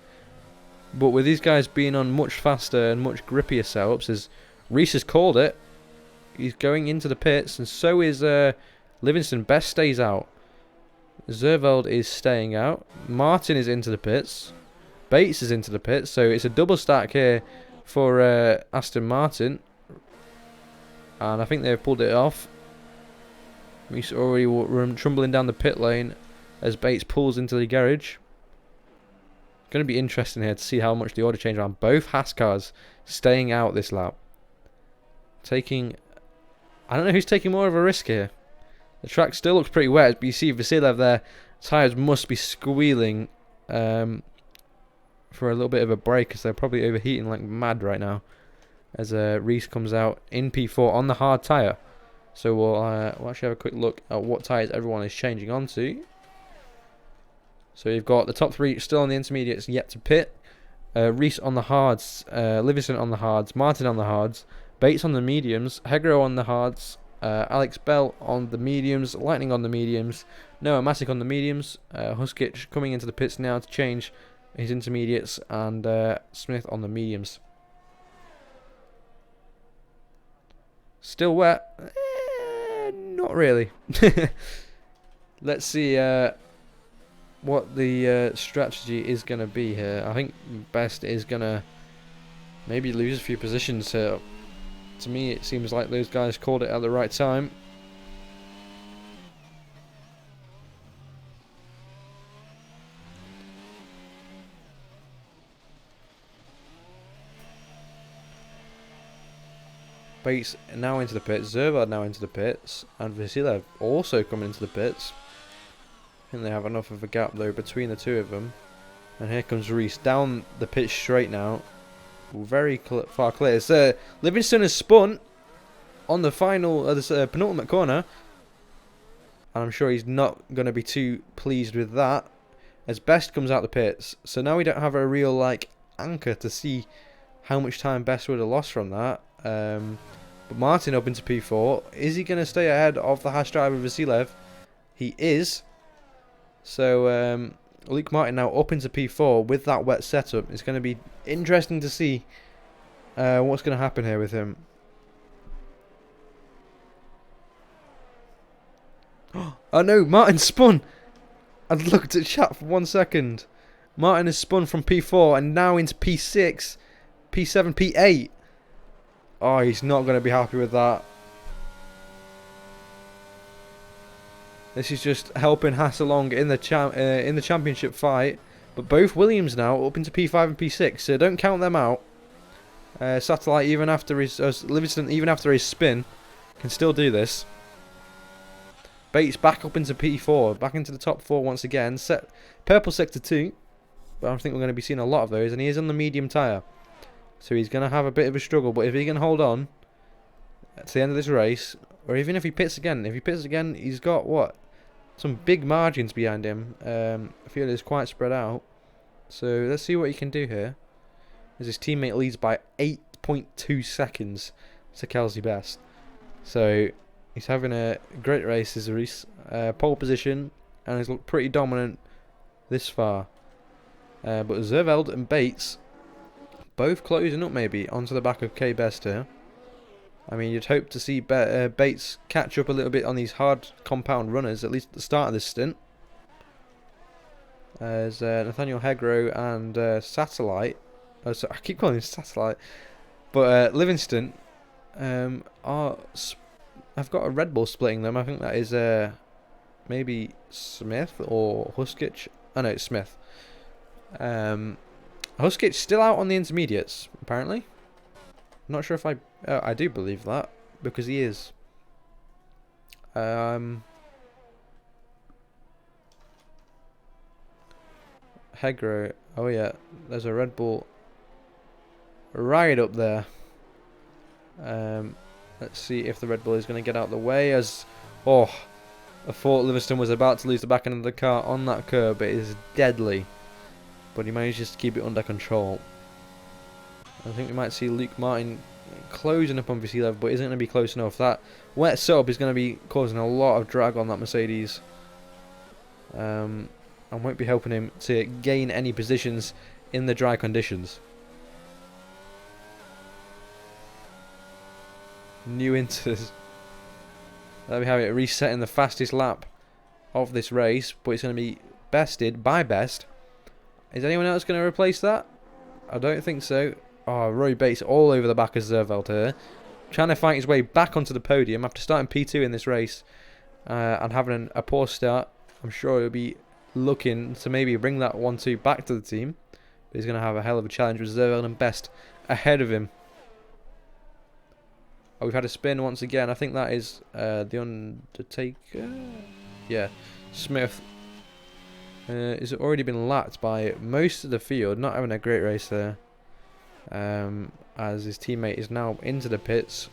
But with these guys being on much faster and much grippier setups, as Reese has called it, he's going into the pits, and so is Livingston. Best stays out. Zerveld is staying out. Martin is into the pits. Bates is into the pits. So it's a double stack here for Aston Martin. And I think they've pulled it off. He's already trundling down the pit lane as Bates pulls into the garage. Going to be interesting here to see how much the order change around. Both Haas cars staying out this lap. Taking... I don't know who's taking more of a risk here. The track still looks pretty wet, but you see Vasilev there. Tyres must be squealing for a little bit of a break because they're probably overheating like mad right now. As Reese comes out in P4 on the hard tyre. So we'll actually have a quick look at what tyres everyone is changing onto. So you've got the top three still on the intermediates yet to pit. Reese on the hards, Livingston on the hards, Martin on the hards, Bates on the mediums, Hegro on the hards, Alex Bell on the mediums, Lightning on the mediums, Noah Masick on the mediums, Huskic coming into the pits now to change his intermediates, and Smith on the mediums. Still wet? Not really. Let's see what the strategy is going to be here. I think Best is going to maybe lose a few positions here. To me, it seems like those guys called it at the right time. Bates now into the pits, Zervad now into the pits, and Vasilev also coming into the pits. I think they have enough of a gap though between the two of them. And here comes Reese down the pitch straight now. Very far clear. It's, Livingston has spun on the final, this penultimate corner. And I'm sure he's not going to be too pleased with that. As Best comes out the pits. So now we don't have a real like anchor to see how much time Best would have lost from that. But Martin up into P4. Is he going to stay ahead of the Haas driver Vasilev? He is. So Luke Martin now up into P4 with that wet setup. It's going to be interesting to see what's going to happen here with him. Oh no, Martin spun. I looked at chat for 1 second. Martin has spun from P4 and now into P6, P7, P8. Oh, he's not going to be happy with that. This is just helping Haas along in the championship fight. But both Williams now up into P5 and P6, so don't count them out. Satellite, even after his Livingston, even after his spin, can still do this. Bates back up into P4, back into the top four once again. Purple sector 2, but I think we're going to be seeing a lot of those, and he is on the medium tyre. So he's going to have a bit of a struggle, but if he can hold on to the end of this race, or even if he pits again, he's got, what, some big margins behind him. I feel it's quite spread out. So let's see what he can do here. As his teammate leads by 8.2 seconds to Kelsey Best. So he's having a great race, as Reese. Pole position, and he's looked pretty dominant this far. But Zerveld and Bates both closing up maybe onto the back of K Best here. I mean, you'd hope to see Bates catch up a little bit on these hard compound runners, at least at the start of this stint. As Nathaniel Hegro and Satellite, I keep calling him Satellite, but Livingston I've got a Red Bull splitting them. I think that is maybe Smith or Huskic. Oh no, it's Smith. Huskic still out on the intermediates, apparently. Not sure if I do believe that, because he is. Hegro. Oh yeah, there's a Red Bull right up there. Let's see if the Red Bull is going to get out of the way, as I thought Livingston was about to lose the back end of the car on that curb. It is deadly, but he manages to keep it under control. I think we might see Luke Martin closing up on Vasilev, but isn't going to be close enough. That wet setup is going to be causing a lot of drag on that Mercedes, and won't be helping him to gain any positions in the dry conditions. New inters. There we have it, resetting the fastest lap of this race, but it's going to be bested by Best. Is anyone else going to replace that? I don't think so. Oh, Roy Bates all over the back of Zerveld here, trying to fight his way back onto the podium after starting P2 in this race and having a poor start. I'm sure he'll be looking to maybe bring that 1-2 back to the team. But he's going to have a hell of a challenge with Zerveld and Best ahead of him. Oh, we've had a spin once again. I think that is the Undertaker. Yeah, Smith. Has already been lapped by most of the field. Not having a great race there. As his teammate is now into the pits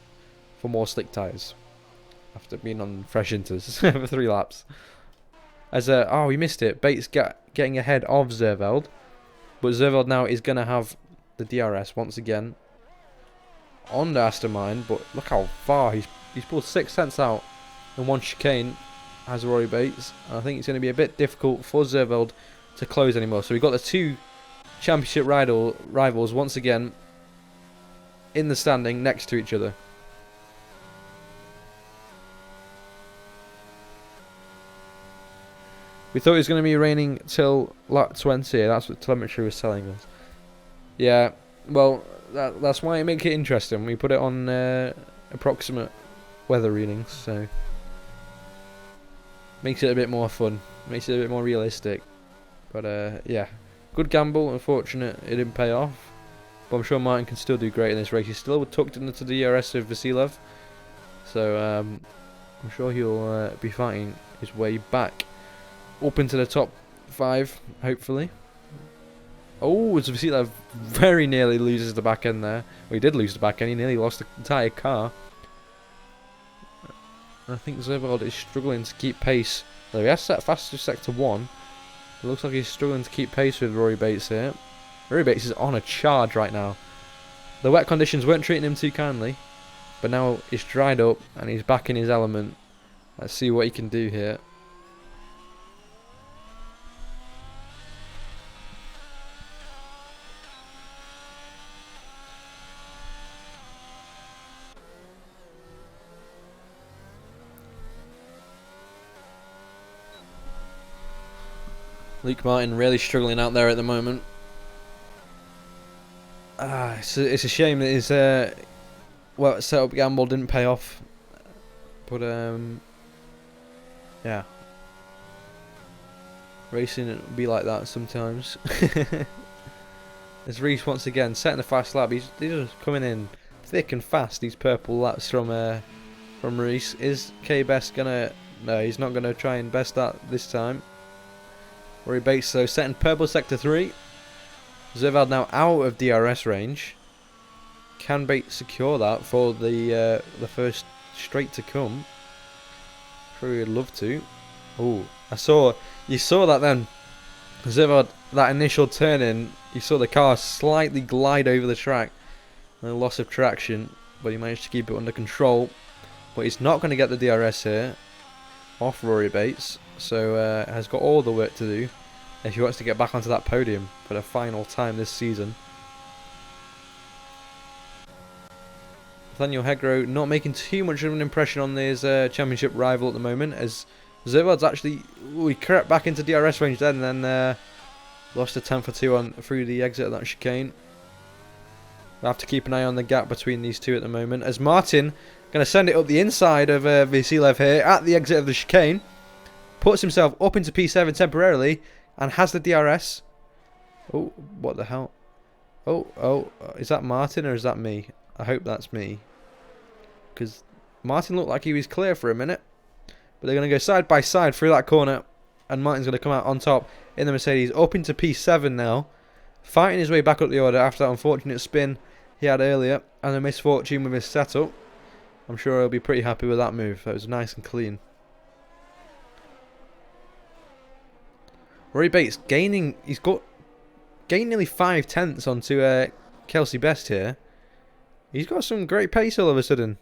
for more slick tyres. After being on fresh inters for 3 laps. As oh, we missed it. Bates getting ahead of Zerveld. But Zerveld now is going to have the DRS once again. On the Astermine, but look how far he's pulled 6 tenths out in one chicane as Rory Bates. I think it's going to be a bit difficult for Zerveld to close anymore. So we've got the 2 championship rivals once again in the standing next to each other. We thought it was going to be raining till lap 20. That's what telemetry was telling us. Yeah, well, that's why it makes it interesting. We put it on approximate weather readings, so makes it a bit more fun, makes it a bit more realistic. But yeah, good gamble. Unfortunate it didn't pay off, but I'm sure Martin can still do great in this race. He's still tucked into the DRS of Vasilev, so I'm sure he'll be fighting his way back up into the top 5, hopefully. Oh, Vasilev very nearly loses the back end there. Well, he did lose the back end. He nearly lost the entire car. I think Zerveld is struggling to keep pace. Though he has set fastest sector 1. It looks like he's struggling to keep pace with Rory Bates here. Rory Bates is on a charge right now. The wet conditions weren't treating him too kindly. But now it's dried up and he's back in his element. Let's see what he can do here. Luke Martin really struggling out there at the moment. It's a shame that his setup gamble didn't pay off. But yeah, racing it will be like that sometimes. As Reese once again setting a fast lap, he's just coming in thick and fast. These purple laps from Reese. Is K Best gonna? No, he's not gonna try and best that this time. Rory Bates though setting purple sector 3. Zerveld now out of DRS range. Can Bates secure that for the first straight to come? Probably would love to. Oh, you saw that then. Zerveld, that initial turn in, you saw the car slightly glide over the track. A loss of traction, but he managed to keep it under control. But he's not going to get the DRS here off Rory Bates. So has got all the work to do if he wants to get back onto that podium for the final time this season. Nathaniel Hegro not making too much of an impression on his championship rival at the moment, as Zerveld's actually he crept back into DRS range then and then lost a 10 for 2 on through the exit of that chicane. We'll have to keep an eye on the gap between these two at the moment, as Martin going to send it up the inside of Vasilev here at the exit of the chicane. Puts himself up into P7 temporarily and has the DRS. Oh, what the hell? Oh, is that Martin or is that me? I hope that's me. Because Martin looked like he was clear for a minute. But they're going to go side by side through that corner. And Martin's going to come out on top in the Mercedes. Up into P7 now. Fighting his way back up the order after that unfortunate spin he had earlier. And a misfortune with his setup. I'm sure he'll be pretty happy with that move. That was nice and clean. Rory Bates gained nearly 5 tenths onto Kelsey Best here. He's got some great pace all of a sudden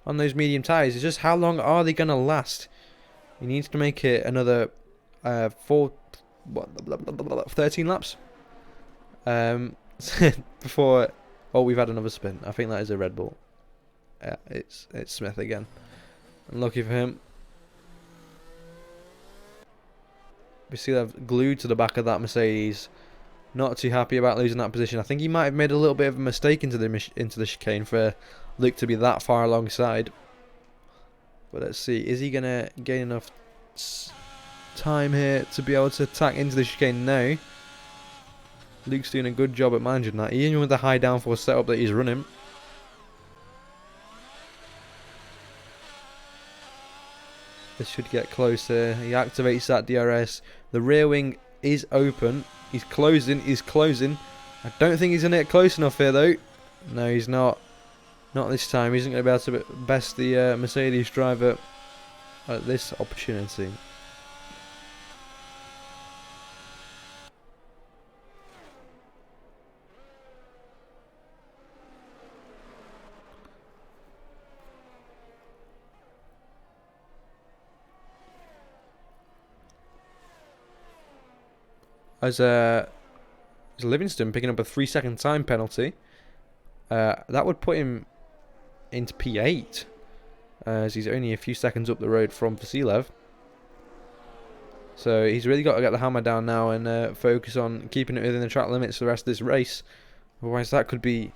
on those medium tyres. It's just how long are they going to last? He needs to make it another 13 laps before. Oh, we've had another spin. I think that is a Red Bull. Yeah, it's Smith again. Unlucky for him. We see they've glued to the back of that Mercedes. Not too happy about losing that position. I think he might have made a little bit of a mistake into the chicane for Luke to be that far alongside. But let's see, is he gonna gain enough time here to be able to attack into the chicane? No. Luke's doing a good job at managing that, even with the high downforce setup that he's running. This should get closer. He activates that DRS. The rear wing is open. He's closing. He's closing. I don't think he's going to get close enough here, though. No, he's not. Not this time. He isn't going to be able to best the Mercedes driver at this opportunity. As Livingston picking up a 3-second time penalty, that would put him into P8, as he's only a few seconds up the road from Vasilev. So he's really got to get the hammer down now and focus on keeping it within the track limits for the rest of this race. Otherwise, that could be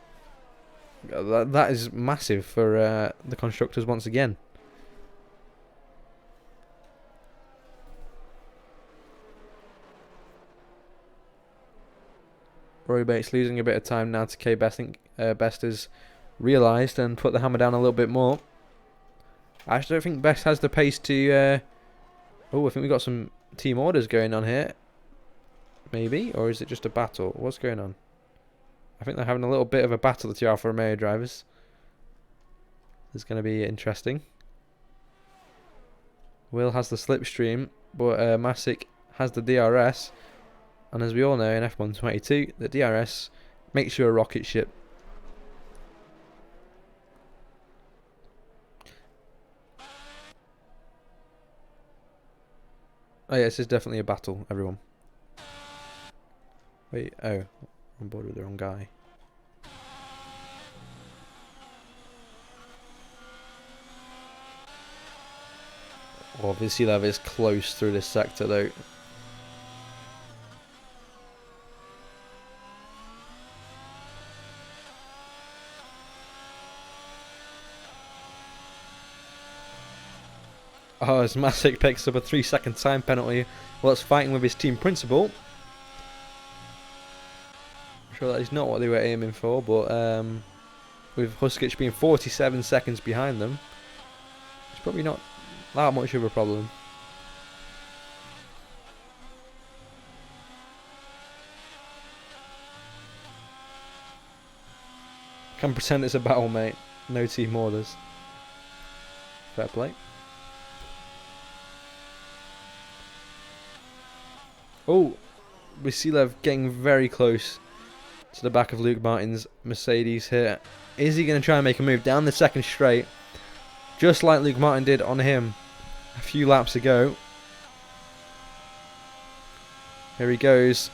that is massive for the constructors once again. Roy Bates losing a bit of time now to K Best. I think Best has realised and put the hammer down a little bit more. I actually don't think Best has the pace to... oh, I think we've got some team orders going on here. Maybe? Or is it just a battle? What's going on? I think they're having a little bit of a battle, the two Alfa Romeo drivers. It's going to be interesting. Will has the slipstream, but Masick has the DRS. And as we all know in F1 22, the DRS makes you a rocket ship. Oh yeah, this is definitely a battle, everyone. Wait, oh, I'm on board with the wrong guy. Oh, Vasilev is close through this sector though. Oh, as Masick picks up a 3-second time penalty whilst fighting with his team principal. I'm sure that is not what they were aiming for, but with Huskic being 47 seconds behind them, it's probably not that much of a problem. Can pretend it's a battle, mate. No team orders. Fair play. Oh, Vasilev getting very close to the back of Luke Martin's Mercedes here. Is he going to try and make a move down the second straight? Just like Luke Martin did on him a few laps ago. Here he goes.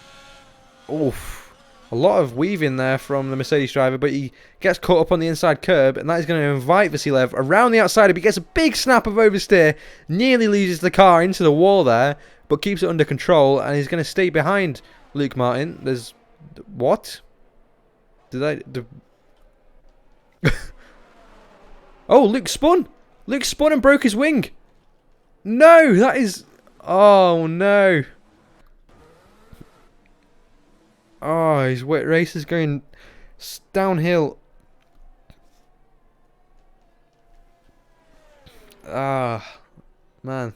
Oof. A lot of weaving there from the Mercedes driver, but he gets caught up on the inside curb, and that is going to invite Vasilev around the outside. He gets a big snap of oversteer, nearly loses the car into the wall there, but keeps it under control, and he's going to stay behind Luke Martin. There's... what? Oh, Luke spun! Luke spun and broke his wing! No, that is... oh, no. Oh, his wet race is going downhill. Ah, man.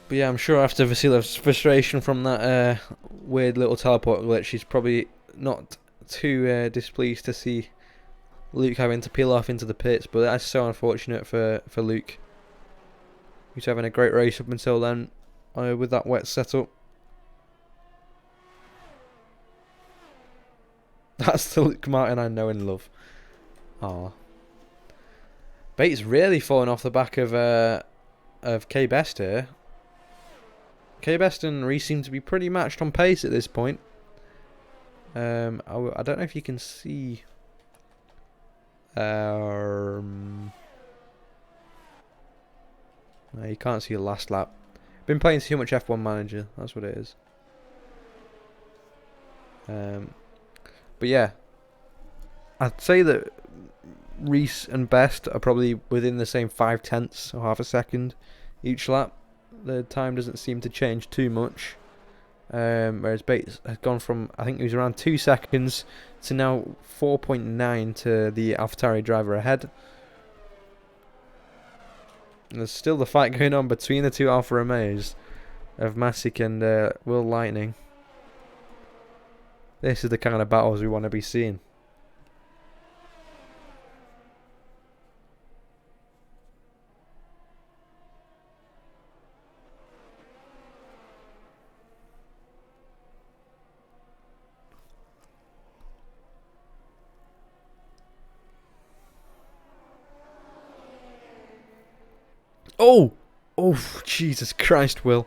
But yeah, I'm sure after Vasilev's frustration from that weird little teleport glitch, he's probably not too displeased to see Luke having to peel off into the pits. But that's so unfortunate for Luke. He's having a great race up until then with that wet setup. That's the Luke Martin I know and love. Ah, Bates really falling off the back of K Best here. K Best and Reese seem to be pretty matched on pace at this point. I don't know if you can see. No, you can't see the last lap. Been playing too much F1 Manager. That's what it is. But yeah, I'd say that Reese and Best are probably within the same 5/10 or half a second each lap. The time doesn't seem to change too much. Whereas Bates has gone from, I think he was around 2 seconds to now 4.9 to the AlphaTauri driver ahead. And there's still the fight going on between the two Alfa Romeos of Masick and Will Lightning. This is the kind of battles we want to be seeing. Oh! Oh, Jesus Christ, Will.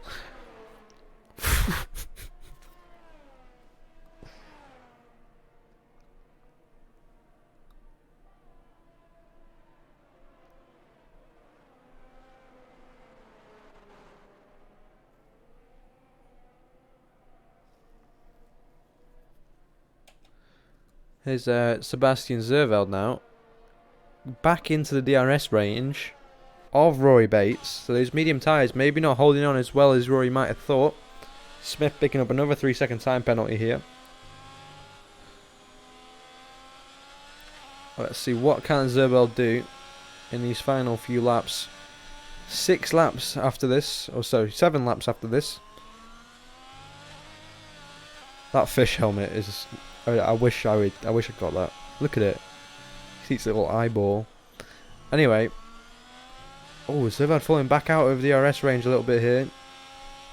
Here's Sebastian Zerveld now. Back into the DRS range of Rory Bates. So those medium tyres maybe not holding on as well as Rory might have thought. Smith picking up another 3-second time penalty here. Let's see, what can Zerveld do in these final few laps. 6 laps after this, or sorry, 7 laps after this. That fish helmet is, I wish I got that. Look at it. See its little eyeball. Anyway. Oh, Zerveld falling back out of the DRS range a little bit here.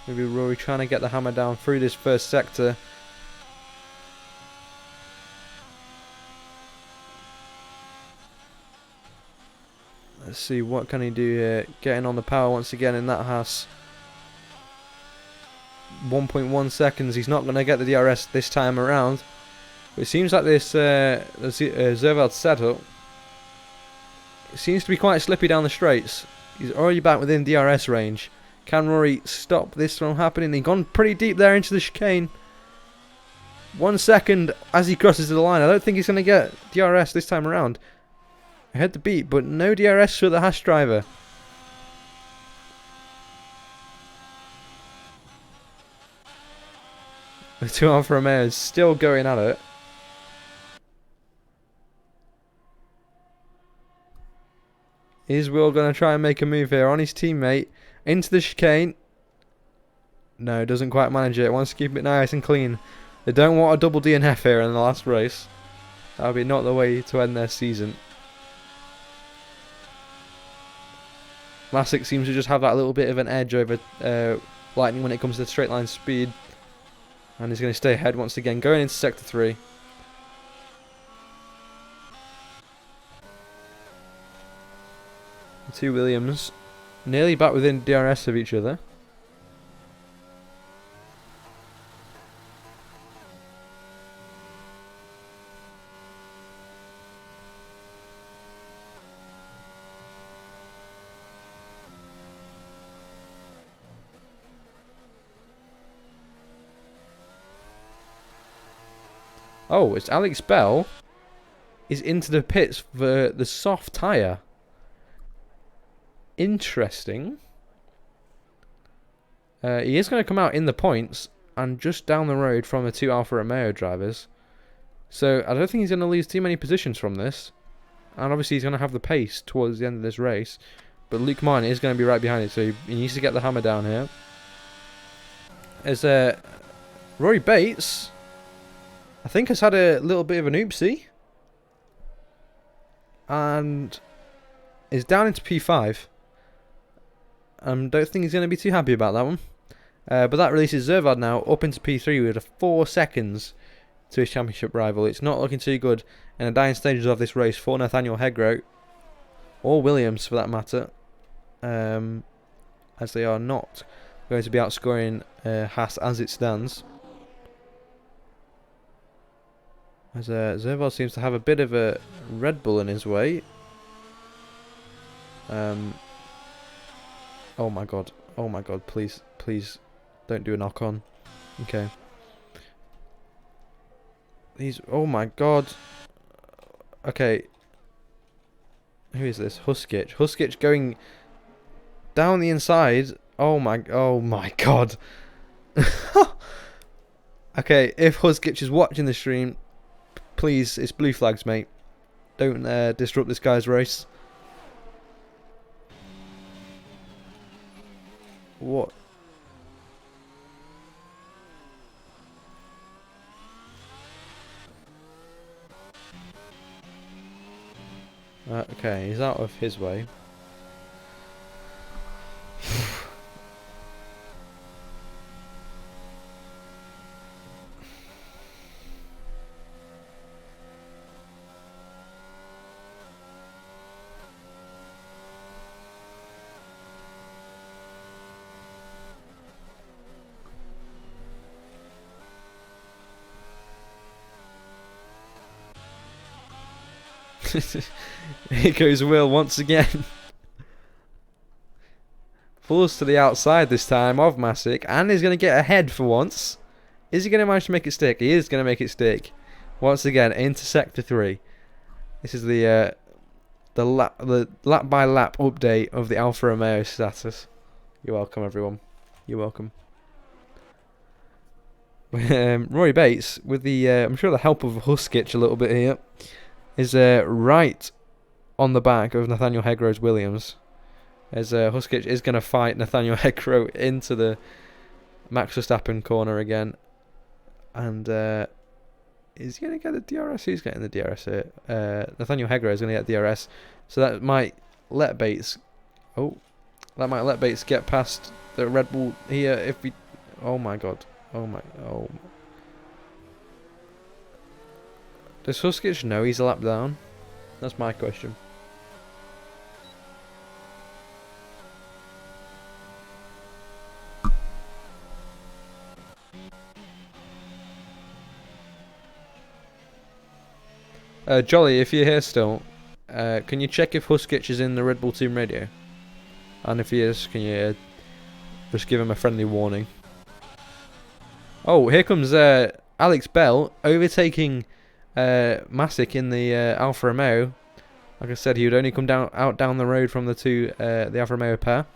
Maybe Rory trying to get the hammer down through this first sector. Let's see, what can he do here? Getting on the power once again in that Haas. 1.1 seconds. He's not going to get the DRS this time around. But it seems like this Zerveld setup, it seems to be quite slippy down the straights. He's already back within DRS range. Can Rory stop this from happening? He's gone pretty deep there into the chicane. 1 second as he crosses the line. I don't think he's going to get DRS this time around. I had the beat, but no DRS for the Haas driver. The two Alfa Romeos still going at it. Is Will going to try and make a move here on his teammate? Into the chicane. No, doesn't quite manage it. Wants to keep it nice and clean. They don't want a double DNF here in the last race. That would be not the way to end their season. Masick seems to just have that little bit of an edge over Lightning when it comes to straight line speed. And he's going to stay ahead once again, going into Sector 3. The two Williams nearly back within DRS of each other. Oh, it's Alex Bell is into the pits for the soft tyre. Interesting. He is going to come out in the points and just down the road from the two Alfa Romeo drivers. So I don't think he's going to lose too many positions from this. And obviously he's going to have the pace towards the end of this race. But Luke Martin is going to be right behind it, so he needs to get the hammer down here. As Rory Bates, I think, has had a little bit of an oopsie. And is down into P5. Don't think he's going to be too happy about that one. But that releases Zerveld now up into P3 with 4 seconds to his championship rival. It's not looking too good in the dying stages of this race for Nathaniel Hegro, or Williams for that matter, as they are not going to be outscoring Haas as it stands. As Zerveld seems to have a bit of a Red Bull in his way. Oh my god, please, please don't do a knock on. Okay. Oh my god. Okay. Who is this? Huskic. Huskic going down the inside. Oh my god. Okay, if Huskic is watching the stream, please, it's blue flags, mate. Don't disrupt this guy's race. What? Okay, he's out of his way. Here goes Will once again. Falls to the outside this time of Masick, and he's going to get ahead for once. Is he going to manage to make it stick? He is going to make it stick. Once again, into Sector 3. This is the lap by lap update of the Alfa Romeo status. You're welcome, everyone. You're welcome. Rory Bates, with the I'm sure the help of Huskic a little bit here, is right on the back of Nathaniel Hegro's Williams. As Huskic is going to fight Nathaniel Hegro into the Max Verstappen corner again. And is he going to get the DRS? Who's getting the DRS here? Nathaniel Hegro is going to get DRS. So that might let Bates... Oh, that might let Bates get past the Red Bull here if we... Oh my god. Oh. Does Huskic know he's a lap down? That's my question. Jolly, if you're here still, can you check if Huskic is in the Red Bull team radio? And if he is, can you just give him a friendly warning? Oh, here comes Alex Bell overtaking Masick in the Alfa Romeo. Like I said, he would only come out down the road from the Alfa Romeo pair.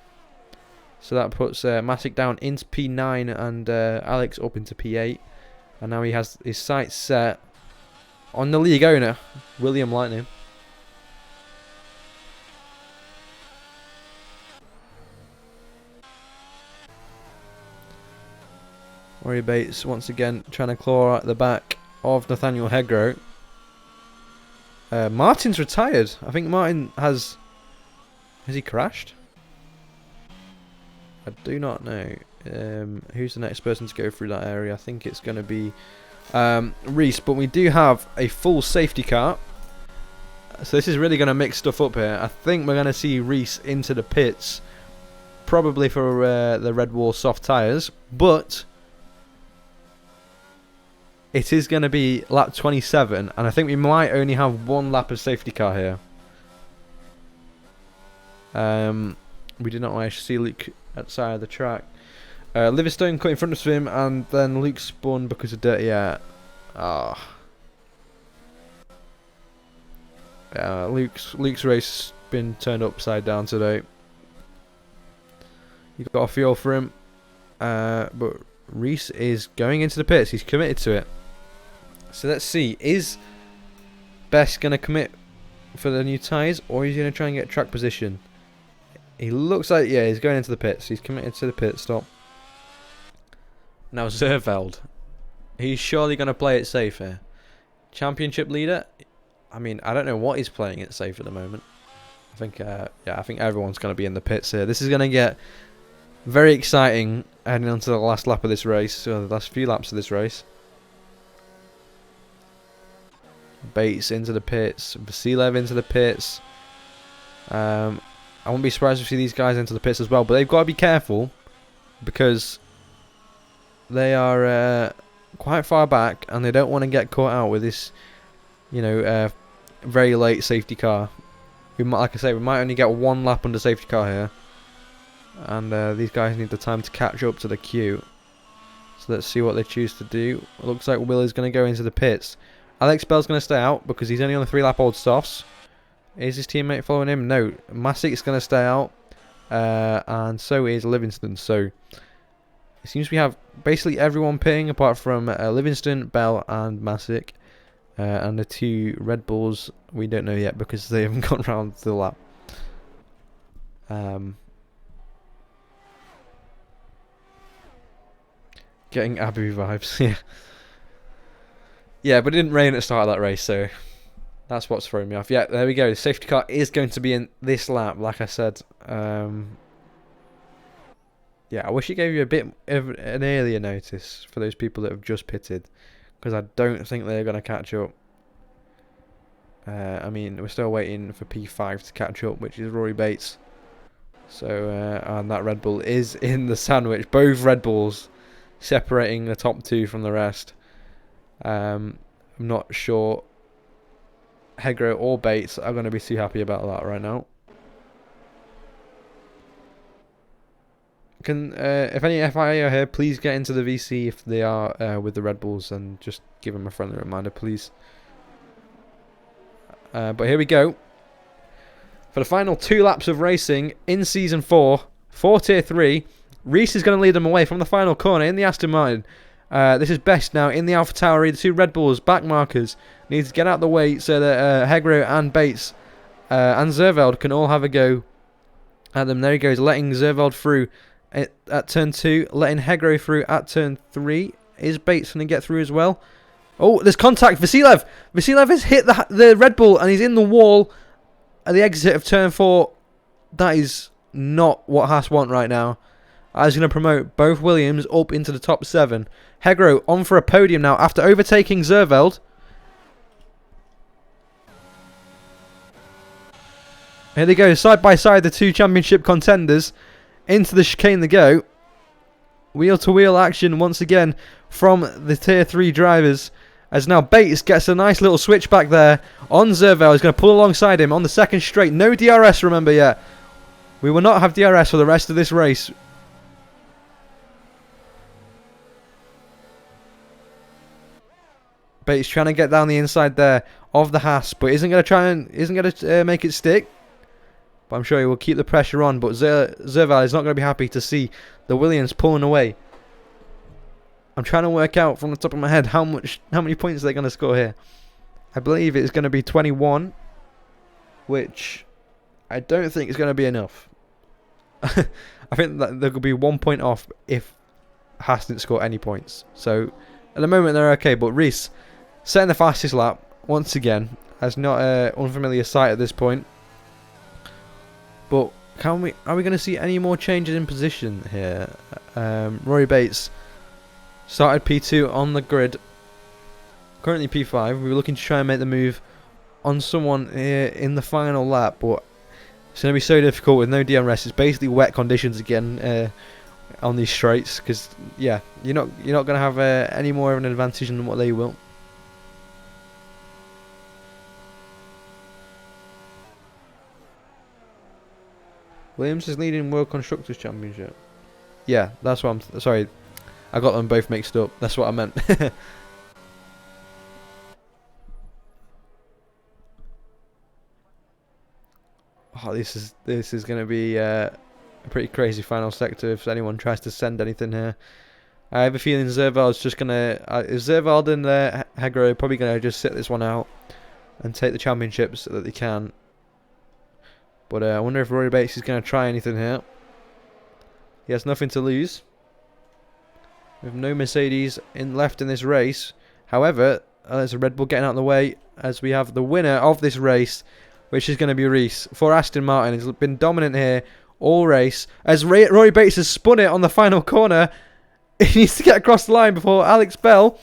So that puts Masick down into P9 and Alex up into P8. And now he has his sights set on the league owner, William Lightning. Rory Bates once again trying to claw at the back of Nathaniel Hegro. Martin's retired. I think Martin has... Has he crashed? I do not know. Who's the next person to go through that area? I think it's going to be Reese. But we do have a full safety car. So this is really going to mix stuff up here. I think we're going to see Reese into the pits. Probably for the Red Wall soft tyres. But... it is going to be lap 27, and I think we might only have one lap of safety car here. We did not manage to see Luke outside of the track. Livingstone cut in front of him, and then Luke spun because of dirty air. Luke's race has been turned upside down today. You've got a feel for him, but Reese is going into the pits. He's committed to it. So let's see, is Best going to commit for the new tyres, or is he going to try and get track position? He looks like, yeah, he's going into the pits. He's committed to the pit stop. Now Zerveld, he's surely going to play it safe here. Championship leader, I mean, I don't know what he's playing it safe at the moment. I think, I think everyone's going to be in the pits here. This is going to get very exciting heading on to the last lap of this race, or the last few laps of this race. Bates into the pits, Vasilev into the pits. I wouldn't be surprised to see these guys into the pits as well, but they've got to be careful because they are quite far back and they don't want to get caught out with this, you know, very late safety car. Like I say, we might only get one lap under safety car here, and these guys need the time to catch up to the queue. So let's see what they choose to do. It looks like Will is going to go into the pits. Alex Bell's going to stay out because he's only on the 3-lap old softs. Is his teammate following him? No. Masic's going to stay out. And so is Livingston. So it seems we have basically everyone pitting apart from Livingston, Bell and Masic. And the 2 Red Bulls we don't know yet because they haven't gone round the lap. Getting Abu vibes, yeah. Yeah, but it didn't rain at the start of that race, so that's what's throwing me off. Yeah, there we go. The safety car is going to be in this lap, like I said. Yeah, I wish it gave you a bit of an earlier notice for those people that have just pitted, because I don't think they're going to catch up. I mean, we're still waiting for P5 to catch up, which is Rory Bates. So, and that Red Bull is in the sandwich. Both Red Bulls separating the top 2 from the rest. I'm not sure Hegro or Bates are going to be too happy about that right now. Can if any FIA are here, please get into the VC if they are with the Red Bulls, and just give them a friendly reminder, please. But here we go. For the final 2 laps of racing in Season 4, for Tier 3, Reese is going to lead them away from the final corner in the Aston Martin. This is Best now in the Alpha Tauri. The 2 Red Bulls, back markers, need to get out of the way so that Hegro and Bates and Zerveld can all have a go at them. There he goes, letting Zerveld through at turn 2, letting Hegro through at turn 3. Is Bates going to get through as well? Oh, there's contact. Vasilev has hit the Red Bull and he's in the wall at the exit of turn 4. That is not what Haas want right now. I was going to promote both Williams up into the top 7. Hegro on for a podium now after overtaking Zerveld. Here they go, side by side, the 2 championship contenders. Into the chicane they go. Wheel to wheel action once again from the Tier 3 drivers. As now Bates gets a nice little switch back there on Zerveld. He's going to pull alongside him on the second straight. No DRS, remember, yet. We will not have DRS for the rest of this race. Bates trying to get down the inside there of the Haas, but isn't going to make it stick. But I'm sure he will keep the pressure on. But Zerveld is not going to be happy to see the Williams pulling away. I'm trying to work out from the top of my head how many points they're going to score here. I believe it's going to be 21, which I don't think is going to be enough. I think that there could be 1 point off if Haas didn't score any points. So at the moment they're okay, but Reese setting the fastest lap once again, as not an unfamiliar sight at this point. But are we going to see any more changes in position here? Rory Bates started P2 on the grid, currently P5. We were looking to try and make the move on someone here in the final lap, but it's going to be so difficult with no DRS. It's basically wet conditions again on these straights, because yeah, you're not going to have any more of an advantage than what they will. Williams is leading World Constructors Championship. Yeah, that's what I'm... Sorry, I got them both mixed up. That's what I meant. Oh, this is going to be a pretty crazy final sector if anyone tries to send anything here. I have a feeling Zerveld's just going to... Zerveld and Hegro are probably going to just sit this one out and take the championships so that they can. But I wonder if Rory Bates is going to try anything here. He has nothing to lose. We have no Mercedes left in this race. However, there's a Red Bull getting out of the way as we have the winner of this race, which is going to be Reese for Aston Martin. He's been dominant here all race. As Rory Bates has spun it on the final corner, he needs to get across the line before Alex Bell.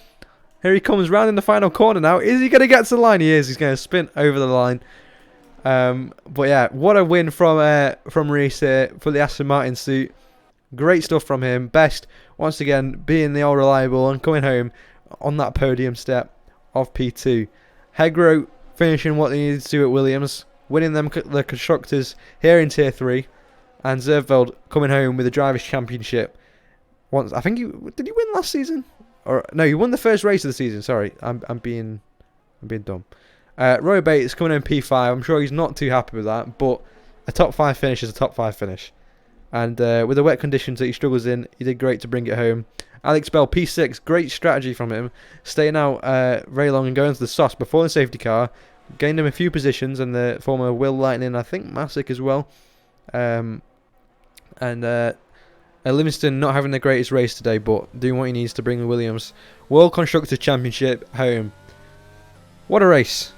Here he comes round in the final corner now. Is he going to get to the line? He is. He's going to spin over the line. But yeah, what a win from Reese here for the Aston Martin suit. Great stuff from him. Best, once again, being the all-reliable and coming home on that podium step of P2. Hegro finishing what they needed to do at Williams, winning them the constructors here in Tier 3, and Zerveld coming home with the Drivers' Championship. Once, I think did he win last season? Or no, he won the first race of the season. Sorry, I'm being dumb. Roy Bates coming in P5. I'm sure he's not too happy with that, but a top 5 finish is a top 5 finish. And with the wet conditions that he struggles in, he did great to bring it home. Alex Bell, P6, great strategy from him. Staying out very long and going to the sauce before the safety car. Gained him a few positions, and the former Will Lightning, I think Masick as well. Livingston not having the greatest race today, but doing what he needs to bring the Williams World Constructors Championship home. What a race!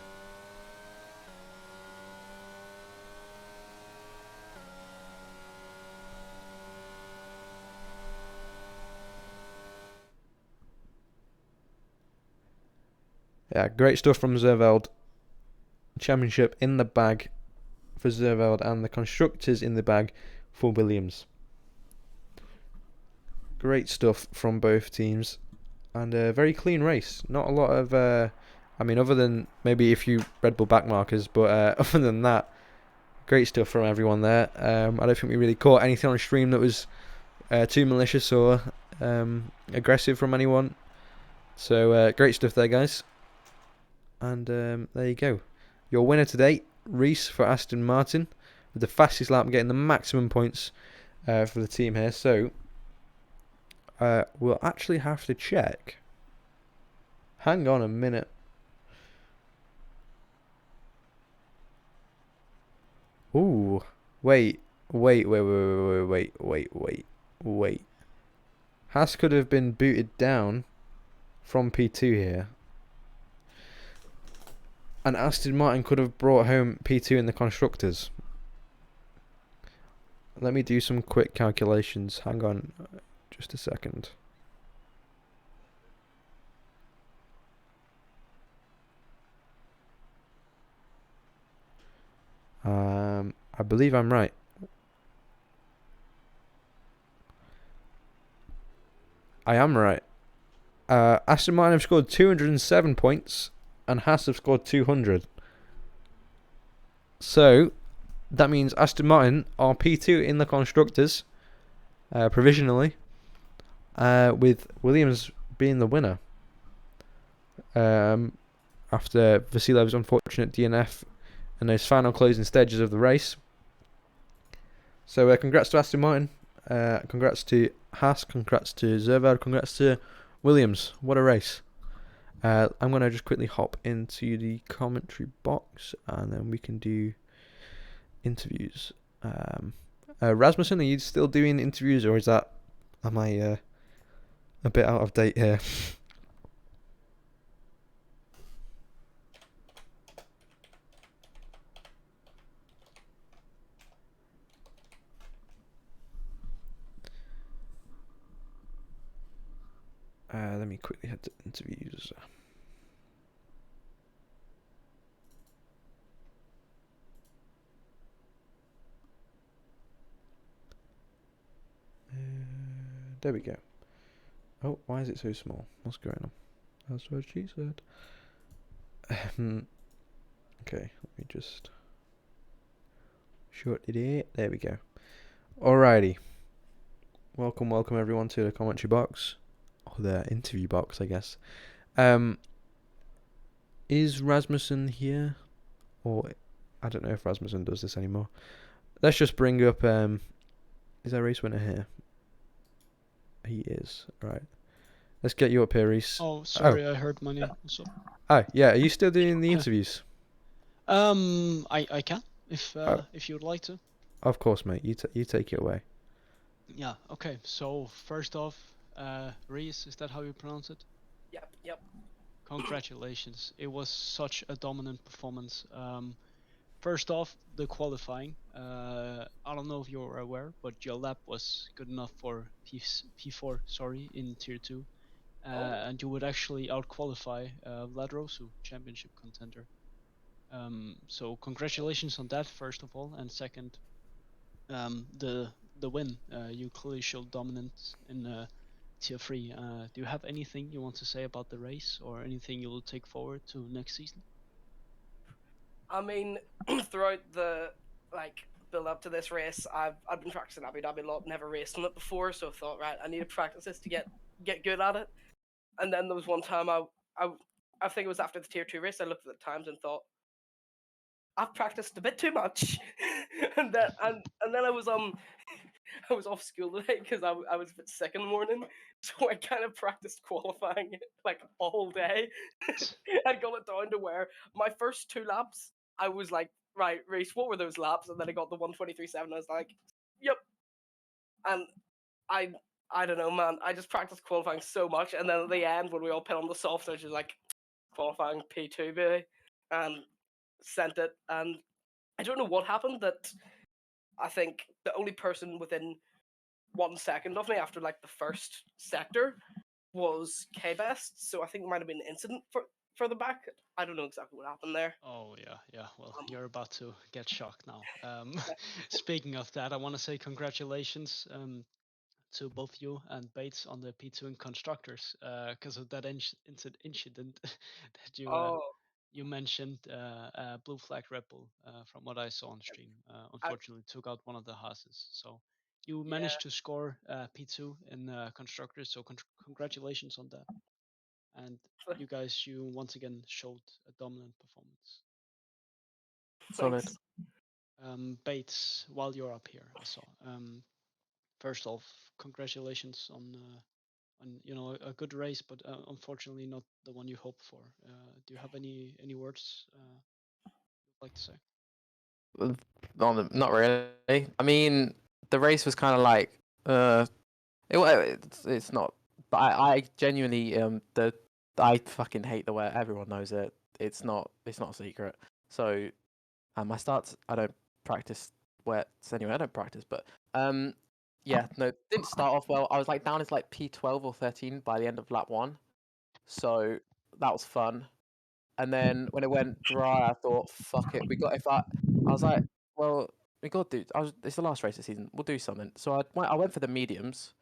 Yeah, great stuff from Zerveld. Championship in the bag for Zerveld, and the constructors in the bag for Williams. Great stuff from both teams, and a very clean race. Not a lot of, other than maybe a few Red Bull backmarkers, but other than that, great stuff from everyone there. I don't think we really caught anything on stream that was too malicious or aggressive from anyone. So great stuff there, guys. And there you go. Your winner today, Reese for Aston Martin, with the fastest lap, getting the maximum points for the team here. So we'll actually have to check. Hang on a minute. Ooh, wait. Haas could have been booted down from P2 here. And Aston Martin could have brought home P2 in the constructors. Let me do some quick calculations. Hang on just a second. I believe I'm right. I am right. Aston Martin have scored 207 points. And Haas have scored 200. So, that means Aston Martin are P2 in the constructors, provisionally, with Williams being the winner. After Vasilev's unfortunate DNF and those final closing stages of the race. So, congrats to Aston Martin. Congrats to Haas. Congrats to Zerveld. Congrats to Williams. What a race. I'm going to just quickly hop into the commentary box, and then we can do interviews. Rasmussen, are you still doing interviews, or am I a bit out of date here? Let me quickly head to interviews. There we go. Oh, why is it so small? What's going on? That's what she said. Okay, let me just short it here. There we go. Alrighty. Welcome everyone to the commentary box. Or the interview box, I guess. Is Rasmussen here? Or I don't know if Rasmussen does this anymore. Let's just bring up is our race winner here? He is. Right. Let's get you up here, Reese. Oh, sorry, I heard my name also. Oh, yeah, are you still doing the interviews? I can if you would like to. Of course, mate. You take it away. Yeah, okay. So first off, Reese, is that how you pronounce it? Yep. Congratulations. It was such a dominant performance. First off, the qualifying. I don't know if you're aware, but your lap was good enough for P4, in Tier 2. And you would actually out-qualify Vlad Rosu, championship contender. So congratulations on that, first of all. And second, the win. You clearly showed dominance in Tier 3. Do you have anything you want to say about the race, or anything you will take forward to next season? I mean, throughout the build up to this race, I've been practicing Abu Dhabi a lot, never raced on it before, so I thought, right, I need to practice this to get good at it. And then there was one time I I think it was after the tier 2 race, I looked at the times and thought, I've practiced a bit too much. and then I was I was off school today because I was a bit sick in the morning, so I kind of practiced qualifying like all day. I got it down to where my first 2 laps, I was like, right, Reese, what were those laps? And then I got the 1:23.7. I was like, yep. And I I don't know, man. I just practiced qualifying so much, and then at the end when we all put on the softs, I was just like qualifying P2, baby, and sent it. And I don't know what happened. That I think the only person within 1 second of me after like the first sector was K Best. So I think there might have been an incident for the back. I don't know exactly what happened there. Oh yeah. Well, Um, you're about to get shocked now. Speaking of that, I want to say congratulations to both you and Bates on the P2 and constructors because of that incident that oh, you mentioned. Blue Flag Red Bull, from what I saw on stream, I, unfortunately took out one of the Haas's. So you yeah. managed to score P2 in constructors. So congratulations on that. And you once again showed a dominant performance. Solid. Thanks. Bates, while you're up here, I saw. First off, congratulations on a good race, but unfortunately not the one you hoped for. Do you have any words you'd like to say? Not really. I mean, the race was kind of like, it's not. But I genuinely I fucking hate the wear. Everyone knows it. It's not a secret. So, my starts, I don't practice wets anyway. I don't practice, but yeah, no, didn't start off well. I was like down as like P12 or 13 by the end of lap 1, so that was fun. And then when it went dry, I thought, fuck it, we got if I was like, well, we got to do. It's the last race of the season. We'll do something. So I went for the mediums,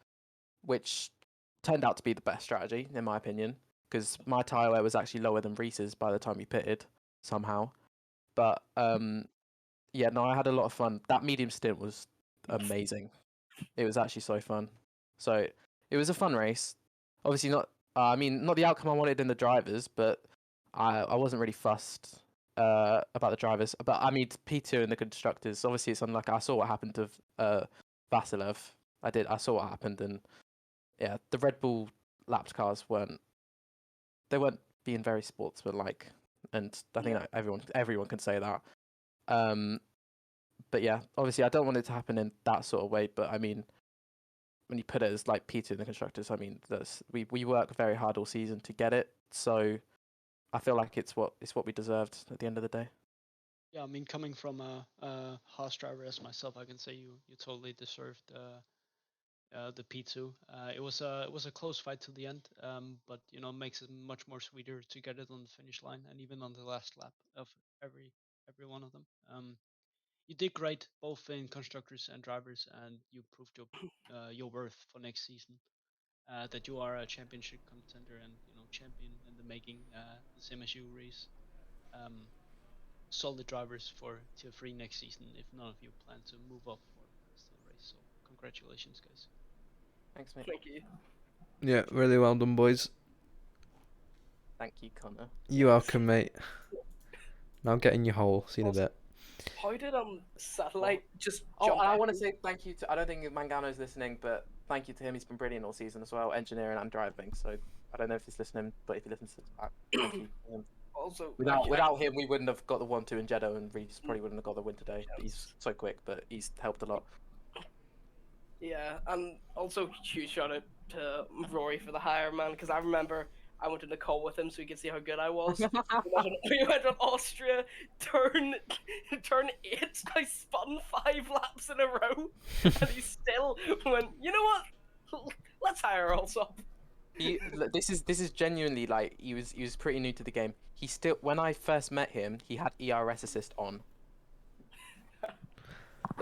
which turned out to be the best strategy in my opinion, because my tyre wear was actually lower than Reese's by the time he pitted somehow. But yeah, no, I had a lot of fun. That medium stint was amazing. It was actually so fun. So it was a fun race. Obviously not. I mean, not the outcome I wanted in the drivers, but I wasn't really fussed about the drivers. But I mean, P2 and the constructors. Obviously, it's unlike I saw what happened to Vasilev. I saw what happened, and yeah, the Red Bull lapped cars weren't being very sportsmanlike, and I think that everyone can say that. But yeah, obviously, I don't want it to happen in that sort of way. But I mean, when you put it as like P2 in the constructors, I mean, we work very hard all season to get it. So I feel like it's what we deserved at the end of the day. Yeah, I mean, coming from a Haas driver as myself, I can say you totally deserved the P2. It was a close fight to the end, but makes it much more sweeter to get it on the finish line and even on the last lap of every one of them. You did great both in constructors and drivers, and you proved your worth for next season. That you are a championship contender and champion in the making, the same as you, Reese. Solid drivers for tier 3 next season if none of you plan to move up or still race. So congratulations, guys. Thanks, mate. Thank you. Yeah, really well done, boys. Thank you, Connor. You welcome, mate. Now get in your hole. See you in a bit. How did Satellite just Oh, jump and I back? want to say thank you to. I don't think Mangano's listening, but thank you to him. He's been brilliant all season as well, engineering and driving. So I don't know if he's listening, but if he listens to this, thank you to him. Also, Without him, we wouldn't have got the 1-2 in Jeddah, and Reese probably wouldn't have got the win today. He's so quick, but he's helped a lot. yeah, and also huge shout out to Rory for the hire, man, because I remember I went in the call with him so he could see how good I was. We went on Austria, turn 8. I spun 5 laps in a row, and he still went, you know what? Let's hire also. This is genuinely like he was pretty new to the game. He still, when I first met him, he had ERS assist on.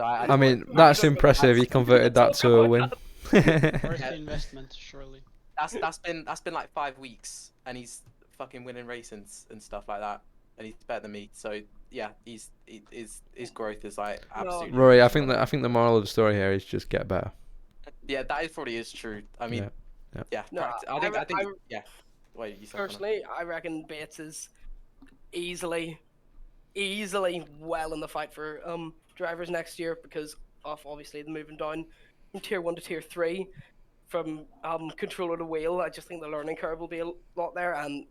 I mean, that's impressive. He converted that to a win. Worth the investment, surely. That's been like 5 weeks, and he's fucking winning races and stuff like that, and he's better than me. So yeah, his growth is like absolutely. Rory, I think the moral of the story here is just get better. Yeah, that probably is true. I mean, yeah. No, I think yeah. Wait, you said Connor. Personally, I reckon Bates is easily well in the fight for drivers next year because of obviously the moving down from tier 1 to tier 3 from controller to wheel. I just think the learning curve will be a lot there, and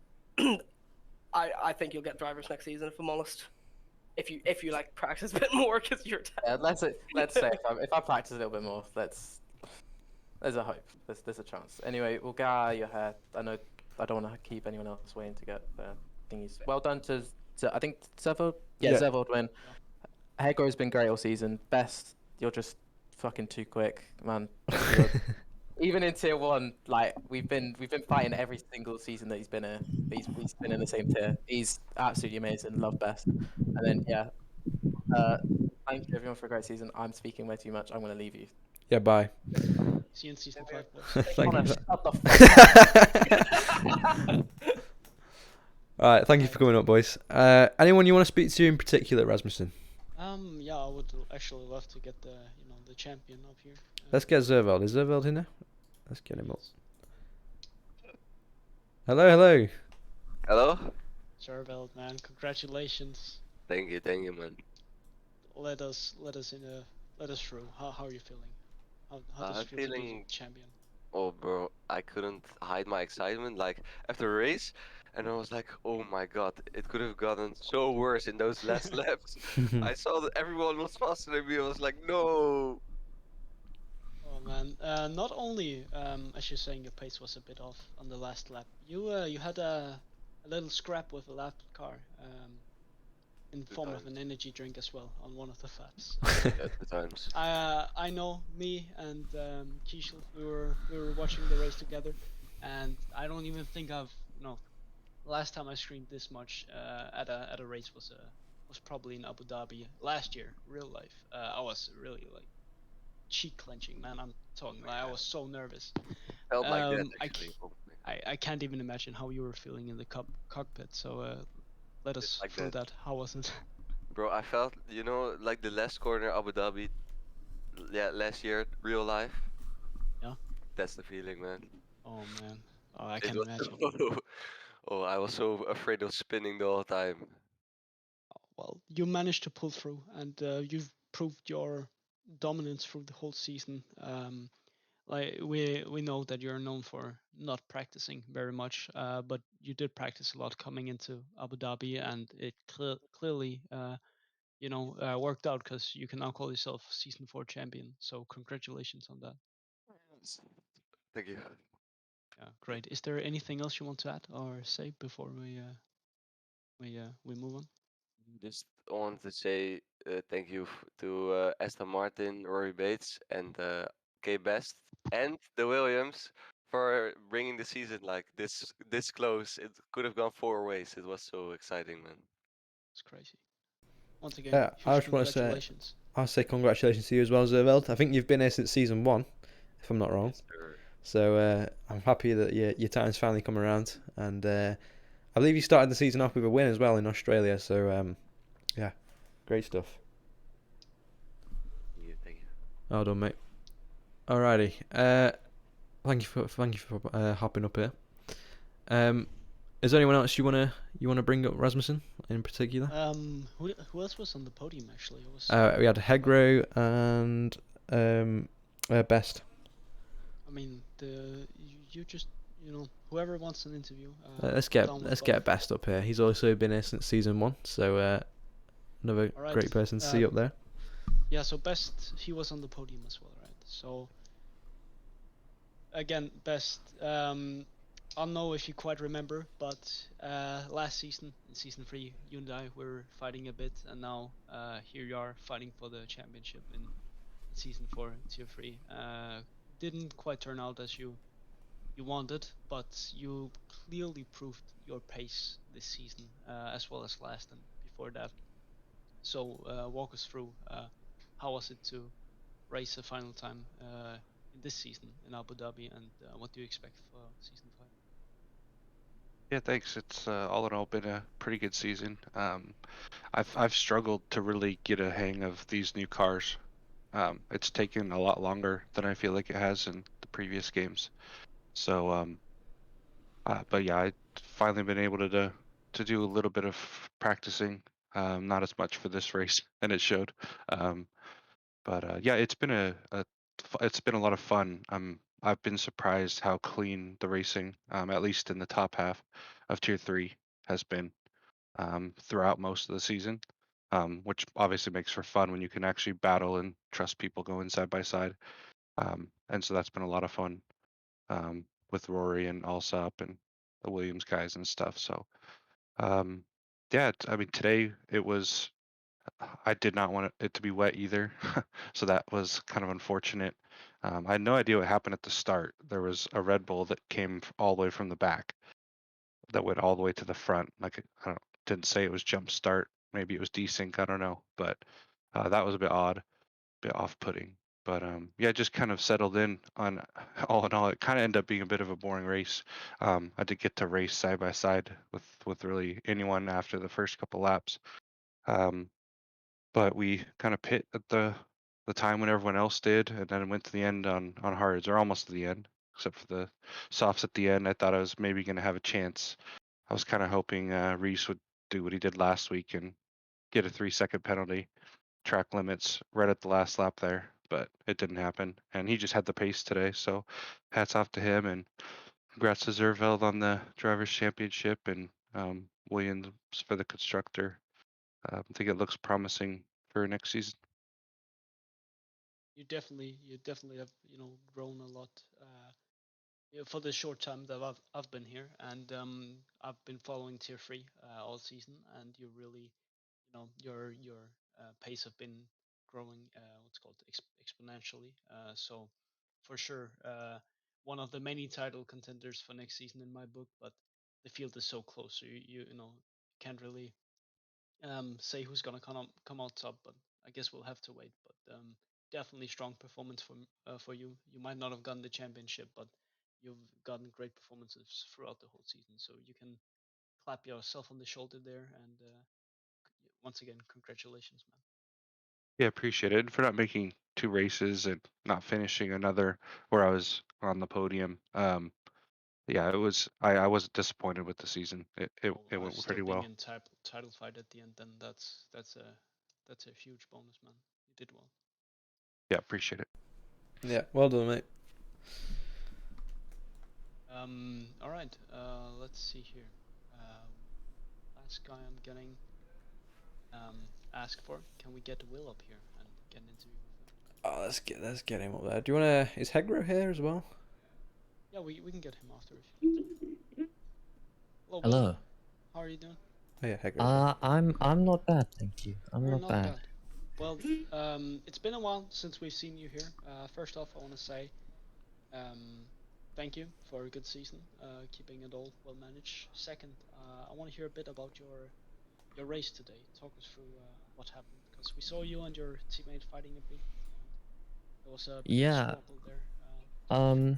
I think you'll get drivers next season, if I'm honest. If you like practice a bit more, because you're Yeah, let's say if I practice a little bit more, there's a hope. There's a chance. Anyway, we'll get out of your hair. I know I don't want to keep anyone else waiting to get the thingies. Well done to I think Zervold. Yeah, Yeah. Zervold win. Hegro's been great all season. Best, you're just fucking too quick, man. Even in tier 1, like we've been fighting every single season that he's been here. He's been in the same tier. He's absolutely amazing. Love Best. And then yeah, thank you everyone for a great season. I'm speaking way too much. I'm gonna leave you. Yeah, bye. See you in season 5, boys. Thank Connor, you. shut the fuck All right, thank you for coming up, boys. Anyone you want to speak to in particular, Rasmussen? Yeah, I would actually love to get the champion up here. Let's get Zervold. Is Zervold in there? Let's get him up. Hello, hello. Hello? Zervold, man, congratulations. Thank you, man. Let us through. How are you feeling? How does I'm it feel to be feeling- champion? Oh, bro, I couldn't hide my excitement. Like, after the race, and I was like, oh my god, it could have gotten so worse in those last laps. I saw that everyone was faster than me. I was like, no. Oh man, not only as you're saying your pace was a bit off on the last lap, you had a little scrap with a lap car in the form of an energy drink as well on one of the laps. At the times. I know me and Kishel, we were watching the race together, and I don't even think last time I screamed this much at a race was probably in Abu Dhabi last year, real life. I was really like cheek clenching, man. I'm talking like I was so nervous. Felt like that, I actually. c- Oh my I can't even imagine how you were feeling in the cockpit. So let us like through that. that. How was it? Bro, I felt, like the last corner Abu Dhabi, yeah, last year, real life. Yeah. That's the feeling, man. Oh man, oh, I It can was imagine. oh, I was so afraid of spinning the whole time. Well, you managed to pull through, and you've proved your dominance through the whole season. Like we know that you're known for not practicing very much, but you did practice a lot coming into Abu Dhabi, and it clearly worked out because you can now call yourself season 4 champion. So congratulations on that. Thank you. Yeah, great. Is there anything else you want to add or say before we move on? Just wanted to say thank you to Aston Martin, Rory Bates, and K Best, and the Williams for bringing the season like this close. It could have gone 4 ways. It was so exciting, man. It's crazy. Once again, Yeah, I huge just want to say, congratulations. I'll say congratulations to you as well, Zervold. I think you've been here since season 1, if I'm not wrong. Yes, sir. So I'm happy that your time's finally come around, and I believe you started the season off with a win as well in Australia. So yeah, great stuff. Thank you. Well done, mate. Alrighty. Thank you for hopping up here. Is there anyone else you wanna bring up, Rasmussen, in particular? Who else was on the podium actually? It was We had Hegro and Best. I mean you just whoever wants an interview. Let's down with get both. Best up here. He's also been here since season 1, so another Alright, great person to see up there. Yeah, so Best, he was on the podium as well, right? So again, Best, I don't know if you quite remember, but last season, in season 3, you and I were fighting a bit, and now here you are fighting for the championship in season 4, tier 3. Didn't quite turn out as you wanted, but you clearly proved your pace this season, as well as last and before that. So walk us through how was it to race a final time in this season in Abu Dhabi, and what do you expect for season 5? Yeah, thanks. It's all in all been a pretty good season. I've struggled to really get a hang of these new cars. It's taken a lot longer than I feel like it has in the previous games. So But yeah, I finally been able to do a little bit of practicing. Not as much for this race, and it showed. Um, but yeah, it's been a lot of fun. I've been surprised how clean the racing, at least in the top half of Tier 3, has been throughout most of the season, which obviously makes for fun when you can actually battle and trust people going side by side. And so that's been a lot of fun with Rory and Alsop and the Williams guys and stuff. So um, yeah, I mean today it was. I did not want it to be wet either, so that was kind of unfortunate. I had no idea what happened at the start. There was a Red Bull that came all the way from the back that went all the way to the front. Like I don't didn't say it was jump start. Maybe it was desync. I don't know, but that was a bit odd, bit off-putting. But yeah, just kind of settled in on all in all. It kind of ended up being a bit of a boring race. I did get to race side by side with really anyone after the first couple laps. Um, but we kind of pit at the time when everyone else did, and then went to the end on hards, or almost to the end, except for the softs at the end. I thought I was maybe going to have a chance. I was kind of hoping Reese would do what he did last week and get a 3-second penalty, track limits right at the last lap there, but it didn't happen. And he just had the pace today, so hats off to him, and congrats to Zerveld on the drivers' championship, and Williams for the constructor. I think it looks promising for next season. You definitely have grown a lot for the short time that I've been here, and I've been following Tier 3 all season, and you really your pace have been growing what's called exponentially. So for sure, one of the many title contenders for next season in my book, but the field is so close, so you can't really say who's gonna come out top, but I guess we'll have to wait. But definitely strong performance for you. You might not have gotten the championship, but you've gotten great performances throughout the whole season. So you can clap yourself on the shoulder there, and once again, congratulations, man. Yeah, appreciate it. And for not making 2 races and not finishing another where I was on the podium. Yeah, it was. I wasn't disappointed with the season. It went Still pretty being well. in title fight at the end, then that's a huge bonus, man. You did well. Yeah, appreciate it. Yeah, well done, mate. All right. Let's see here. Last guy I'm getting asked for. Can we get Will up here and get an interview with him? Oh, let's get him up there. Do you wanna? Is Hegro here as well? Yeah, we can get him after if you need to. Hello, Will. Hello. How are you doing? Oh yeah, Hegro's here. I'm not bad, thank you. I'm You're not not bad. bad. Well, it's been a while since we've seen you here. First off, I want to say thank you for a good season, keeping it all well managed. Second, I want to hear a bit about your race today. Talk us through what happened, because we saw you and your teammate fighting a bit, and there was a bit of a Yeah. squabble there. Talk us through.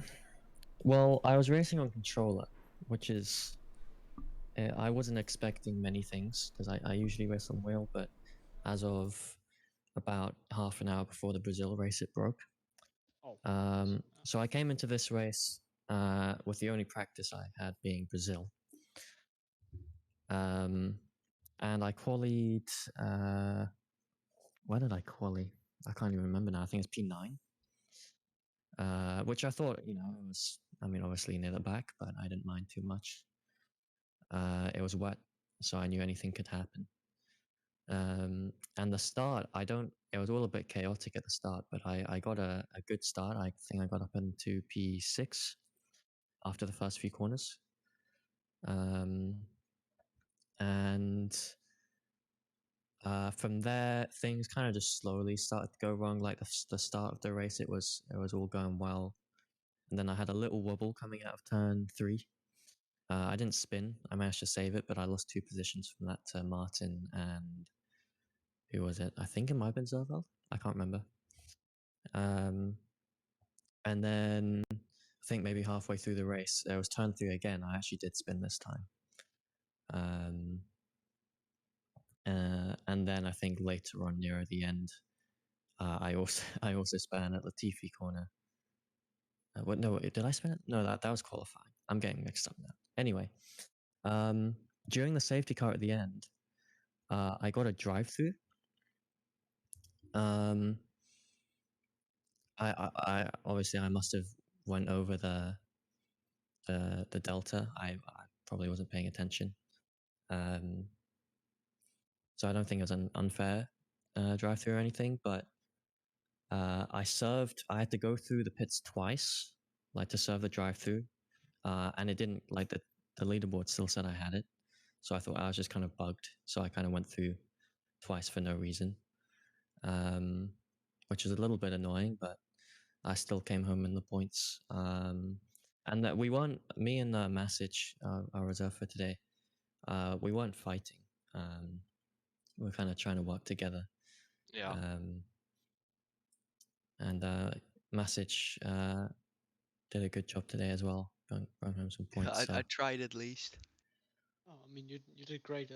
Well, I was racing on controller, which is I wasn't expecting many things because I usually race on wheel, but as of about half an hour before the Brazil race, it broke. Oh, So I came into this race with the only practice I had being Brazil. And I qualied. Where did I quali? I can't even remember now. I think it's P9. Which I thought, I mean, obviously near the back, but I didn't mind too much. It was wet, so I knew anything could happen. And the start, it was all a bit chaotic at the start, but I got a good start. I think I got up into P6 after the first few corners. And from there, things kind of just slowly started to go wrong. Like the start of the race, it was all going well, and then I had a little wobble coming out of turn 3. I didn't spin. I managed to save it, but I lost 2 positions from that to Martin and who was it? I think it might have been Zerval. I can't remember. And then I think maybe halfway through the race, it was turn 3 again. I actually did spin this time. And then I think later on, nearer the end, I also spun at Latifi corner. What? No, did I spin it? No, that was qualifying. I'm getting mixed up now. Anyway, during the safety car at the end, I got a drive-through. I obviously I must have went over the delta. I probably wasn't paying attention. So I don't think it was an unfair drive-through or anything, but I had to go through the pits twice, like to serve the drive-through, and it didn't, like the leaderboard still said I had it. So I thought I was just kind of bugged. So I kind of went through twice for no reason, which is a little bit annoying, but I still came home in the points. And that we weren't, me and Masic, our reserve for today, we weren't fighting. We were kind of trying to work together. Yeah. And Masic did a good job today as well, brought home some points. I tried at least. Oh, I mean, you did great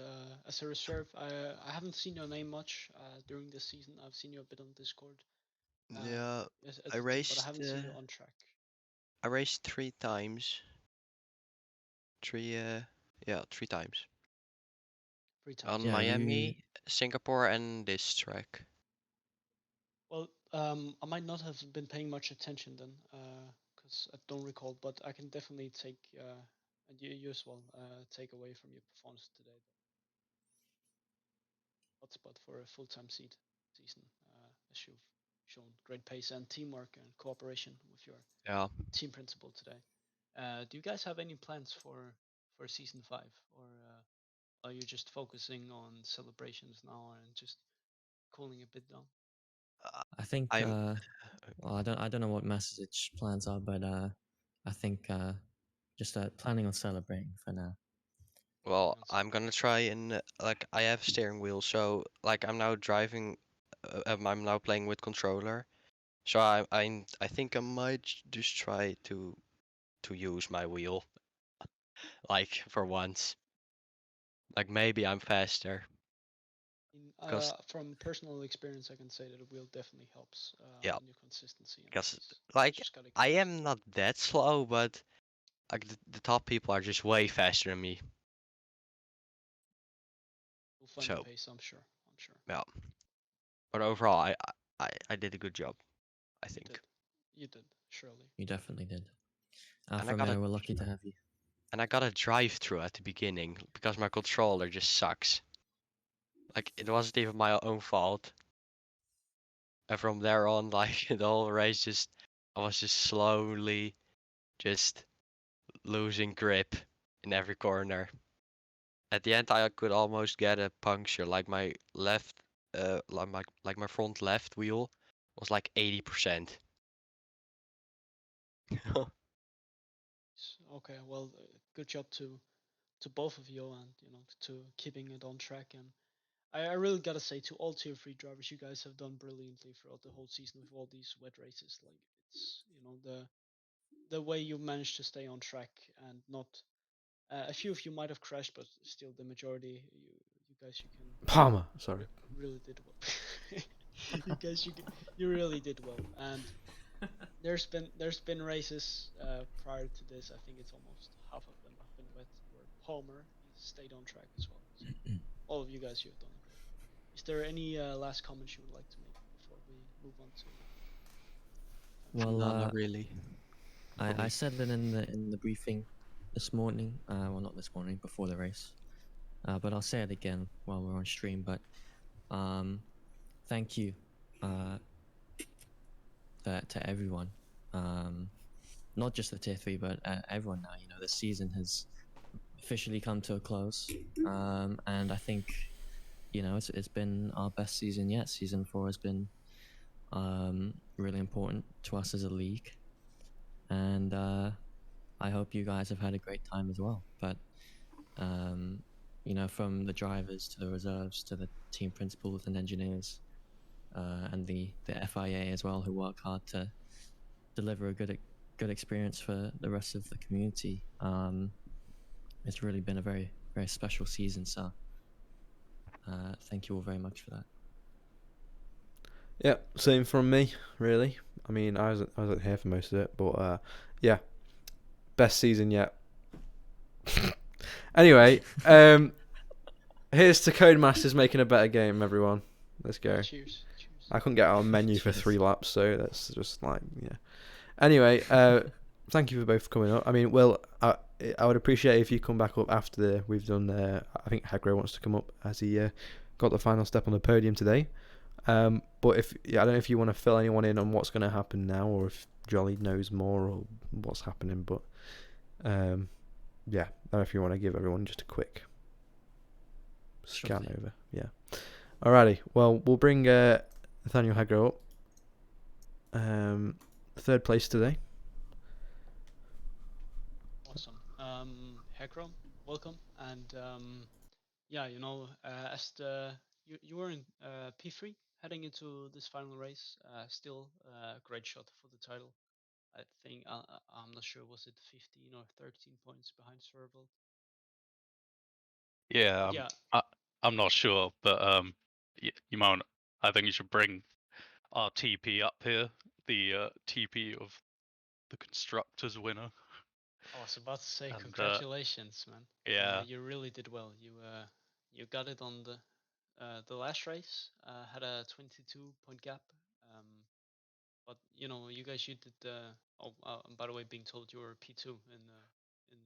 as a reserve. I haven't seen your name much during this season. I've seen you a bit on Discord. Yeah, as I a team, raced. but I haven't seen you on track. I raced 3 times. Three times. 3 times. On Yeah, Miami, Singapore, and this track. Well, I might not have been paying much attention then, because I don't recall. But I can definitely take and you as well take away from your performance today. Hotspot for a full-time season, as you've shown great pace and teamwork and cooperation with your Yeah. team principal today. Do you guys have any plans for season 5, or are you just focusing on celebrations now and just cooling a bit down? I think I'm- well, I don't know what Masic plans are, but I think just planning on celebrating for now. Well, I'm gonna try and like I have a steering wheel, so like I'm now driving. I'm now playing with controller, so I think I might just try to use my wheel, like for once. Like maybe I'm faster. Because From personal experience, I can say that a wheel definitely helps Yeah. in your consistency. because pace. like Just gotta I keep am not that slow, but like the top people are just way faster than me. You'll find So the pace, I'm sure. yeah. But overall, I did a good job, I think. You did, surely. You definitely did. And I Alpha got Male, we're lucky to have you. And I got a drive-through at the beginning because my controller just sucks. Like it wasn't even my own fault. And from there on, like the whole race I was just slowly just losing grip in every corner. At the end I could almost get a puncture. Like my left like my front left wheel was like 80%. Okay, well, good job to both of you, and to keeping it on track. And I really gotta say, to all tier 3 drivers, you guys have done brilliantly throughout the whole season with all these wet races. Like, it's the way you managed to stay on track and not. A few of you might have crashed, but still, the majority, you guys, you can. Palmer, sorry. Really did well. You guys, you really did well. And there's been races prior to this. I think it's almost half of them have been wet, where Palmer stayed on track as well. So all of you guys, you've done great. Is there any last comments you would like to make before we move on to? Well, No, not really. I said that in the briefing this morning. Well, not this morning, before the race. But I'll say it again while we're on stream. But thank you to everyone. Not just the tier 3, but everyone now. The season has officially come to a close, and I think it's been our best season yet. Season 4 has been really important to us as a league, and I hope you guys have had a great time as well. But from the drivers to the reserves to the team principals and engineers, and the FIA as well, who work hard to deliver a good experience for the rest of the community. It's really been a very, very special season. So thank you all very much for that. Yeah, same from me, really. I mean, I wasn't here for most of it, but yeah, best season yet. Anyway, here's to Codemasters making a better game, everyone. Let's go. Cheers. Cheers. I couldn't get our menu for Cheers. 3 laps, so that's just like, yeah. Anyway, thank you for both coming up. I mean, Will, I would appreciate if you come back up after we've done. I think Hagro wants to come up as he got the final step on the podium today. But I don't know if you want to fill anyone in on what's going to happen now, or if Jolly knows more or what's happening. But yeah, I don't know if you want to give everyone just a quick scan thing. over. Yeah. Alrighty. Well, we'll bring Nathaniel Hagro up. Third place today. Awesome. Hekrom, welcome. And yeah, as you were in P3 heading into this final race, still a great shot for the title. I think I'm not sure, was it 15 or 13 points behind Serval? Yeah, Yeah, I'm not sure, but you might. I think you should bring our TP up here, the TP of the constructors winner. I was about to say And, congratulations, man. Yeah, You really did well. You got it on the last race. Had a 22-point gap. But you guys, you did. And by the way, being told you were P2 in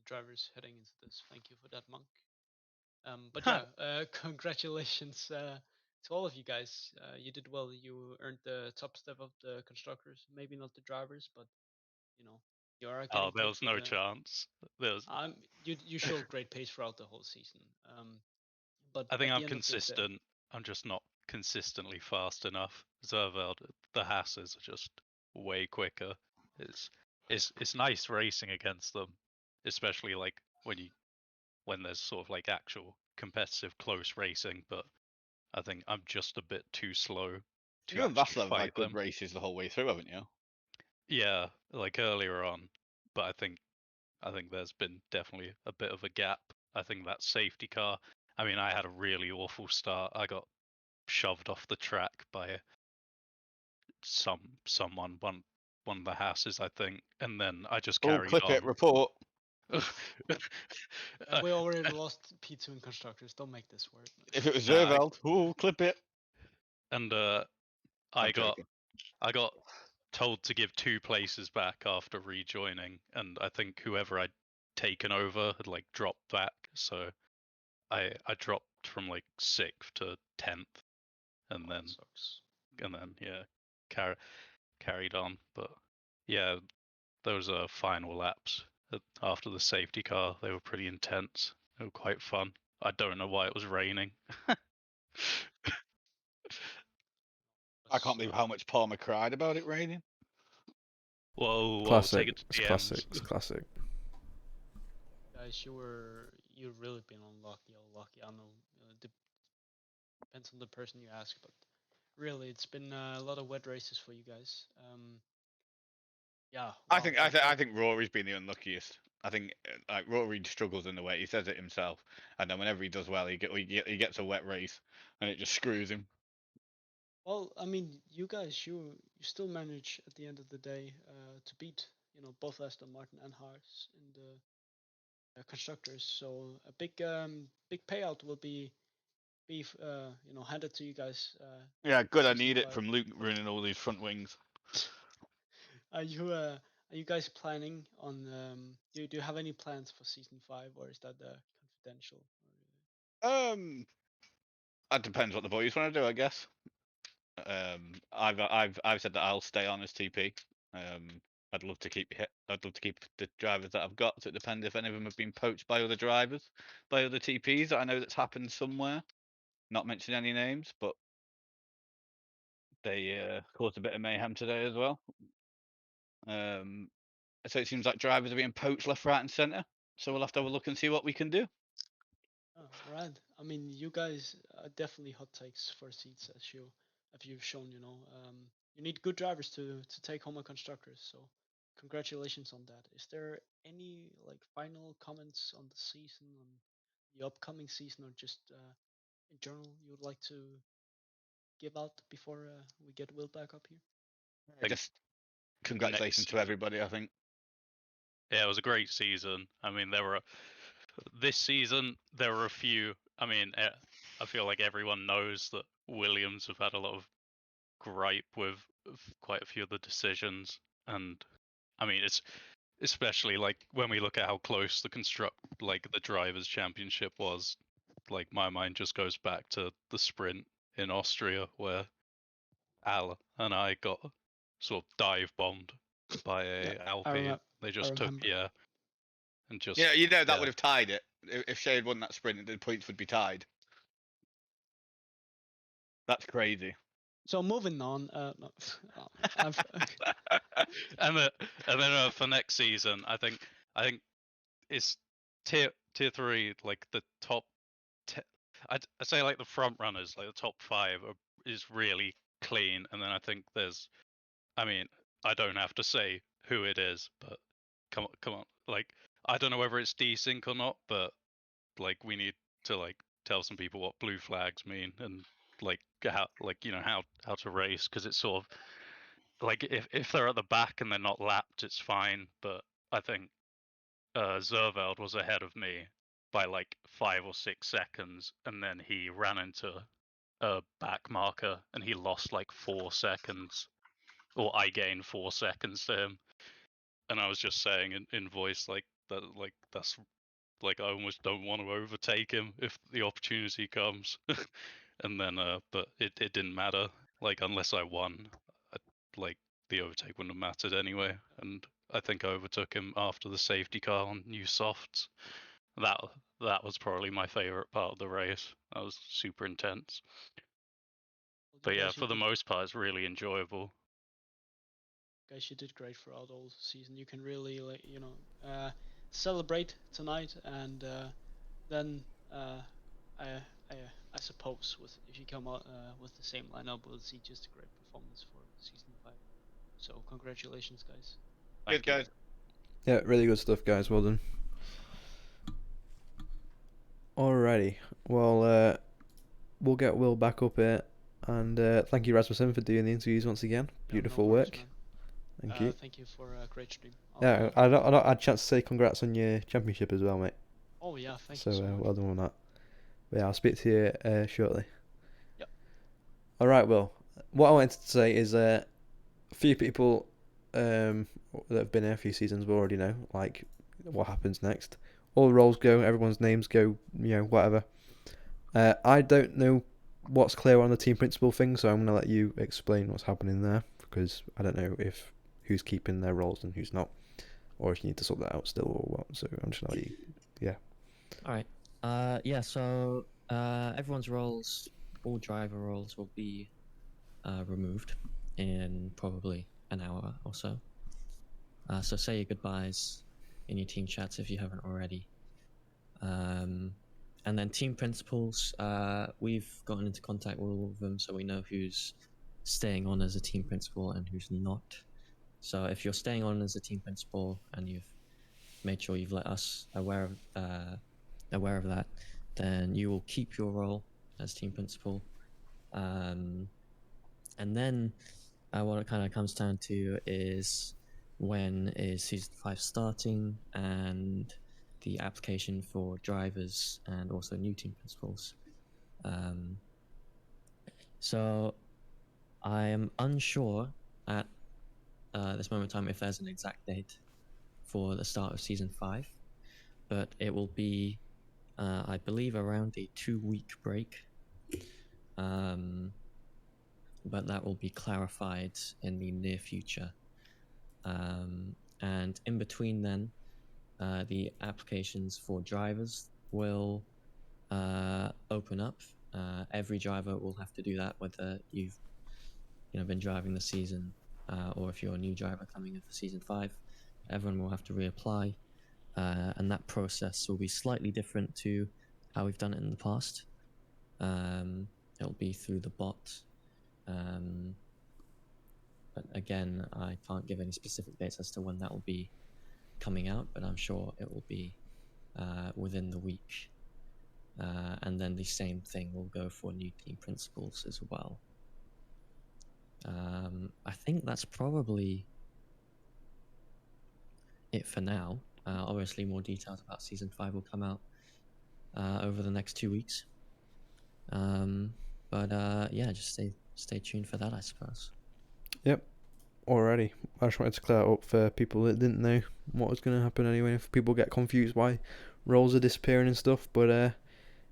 drivers heading into this. Thank you for that, Monk. But yeah, congratulations to all of you guys. You did well. You earned the top step of the constructors. Maybe not the drivers, but you are getting there picked was for no the. chance. There was. You showed great pace throughout the whole season. But I think at I'm the end of the day, consistent. I'm just not consistently fast enough. Zerveld, the Hasses are just way quicker. It's nice racing against them, especially like when there's sort of like actual competitive close racing. But I think I'm just a bit too slow to You and actually Vassal have fight had good them. races the whole way through, haven't you? Yeah, like earlier on, but I think there's been definitely a bit of a gap. I think that safety car. I mean, I had a really awful start. I got shoved off the track by someone one of the houses, I think, and then I just Oh, carried clip it, on. report. we already lost P2 in constructors. Don't make this word. If it was Nah, Zerveld, oh, clip it. and I'm I got joking. I got told to give 2 places back after rejoining, and I think whoever I'd taken over had like dropped back, so I dropped from like 6th to 10th, and then Sucks. yeah, carried on. But yeah, those final laps after the safety car, they were pretty intense. They were quite fun. I don't know why it was raining. I can't believe how much Palmer cried about it raining. Whoa, take Classic. it to It's DMs. classic. It's classic. Guys, you've really been unlucky. I know depends on the person you ask, but really, it's been a lot of wet races for you guys. Yeah. I Wow, think I think Rory's been the unluckiest. I think like Rory struggles in the wet. He says it himself, and then whenever he does well, he gets a wet race, and it just screws him. Well, I mean, you guys, you still manage at the end of the day to beat both Aston Martin and Haas in the constructors. So a big payout will be handed to you guys. Yeah, good. I Season need it 5. from Luke ruining all these front wings. Are you guys planning on do you have any plans for season 5, or is that confidential? That depends what the boys want to do, I guess. I've said that I'll stay on as TP. I'd love to keep the drivers that I've got. So it depends if any of them have been poached by other drivers, by other TPs. I know that's happened somewhere. Not mentioning any names, but they caused a bit of mayhem today as well. So it seems like drivers are being poached left, right, and centre. So we'll have to have a look and see what we can do. Oh, right. I mean, you guys are definitely hot takes for seats, as you've shown. You need good drivers to take home a constructors. So, congratulations on that. Is there any final comments on the season, on the upcoming season, or just in general you would like to give out before we get Will back up here? Just congratulations to everybody. I think. Yeah, it was a great season. I mean, there were this season there were a few. I mean, I feel like everyone knows that Williams have had a lot of gripe with quite a few of the decisions, and I mean, it's especially like when we look at how close the drivers' championship was. Like my mind just goes back to the sprint in Austria where Al and I got sort of dive bombed by a Alpine. They just took remember. and just Yeah, you know that yeah. would have tied it. If Shea had won that sprint, the points would be tied. That's crazy. So moving on, no, I've, and then for next season, I think it's tier 3, like the top. I'd say like the front runners, like the top 5, is really clean, and then I think there's. I mean, I don't have to say who it is, but come on, like I don't know whether it's desync or not, but like we need to like tell some people what blue flags mean and like how how to race, because it's sort of like if they're at the back and they're not lapped, it's fine. But I think Zerveld was ahead of me by like 5 or 6 seconds, and then he ran into a back marker and he lost like 4 seconds, or I gained 4 seconds to him. And I was just saying in voice like that's like I almost don't want to overtake him if the opportunity comes. And then but it didn't matter, like unless I won, like the overtake wouldn't have mattered anyway. And I think I overtook him after the safety car on new softs. That was probably my favorite part of the race. That was super intense. But yeah, for the most part, it's really enjoyable. guys, you did great throughout all season. You can really celebrate tonight, and then I suppose if you come out with the same lineup, we'll see just a great performance for season 5. So congratulations, guys. Good, guys. Yeah, really good stuff, guys. Well done. Alrighty. Well, we'll get Will back up here, and thank you, Rasmussen, for doing the interviews once again. Beautiful work. Thank you. Thank you for a great stream. Yeah, I not had a chance to say congrats on your championship as well, mate. Oh yeah, thank you So so much. well done on that. But yeah, I'll speak to you shortly. Yep. All right, Will. What I wanted to say is a few people that have been here a few seasons will already know like what happens next. All the roles go, everyone's names go, whatever. I don't know what's clear on the team principal thing, so I'm gonna let you explain what's happening there, because I don't know if who's keeping their roles and who's not, or if you need to sort that out still or what. So I'm just gonna let you, All right. Yeah. So everyone's roles, all driver roles, will be removed in probably an hour or so. So say your goodbyes in your team chats if you haven't already. And then team principals, we've gotten into contact with all of them, so we know who's staying on as a team principal and who's not. So if you're staying on as a team principal and you've made sure you've let us aware of that, then you will keep your role as team principal. And then what it kind of comes down to is when is season 5 starting, and the application for drivers and also new team principals. So I am unsure at this moment in time if there's an exact date for the start of season 5, but it will be I believe around a 2-week break, but that will be clarified in the near future. And in between then, the applications for drivers will open up. Every driver will have to do that, whether you've been driving the season or if you're a new driver coming in for season 5. Everyone will have to reapply, and that process will be slightly different to how we've done it in the past. It'll be through the bot. But again, I can't give any specific dates as to when that will be coming out, but I'm sure it will be within the week. And then the same thing will go for new team principals as well. I think that's probably it for now. Obviously, more details about season 5 will come out over the next 2 weeks. But yeah, just stay tuned for that, I suppose. Yep. Alrighty. I just wanted to clear that up for people that didn't know what was going to happen anyway. If people get confused why roles are disappearing and stuff. But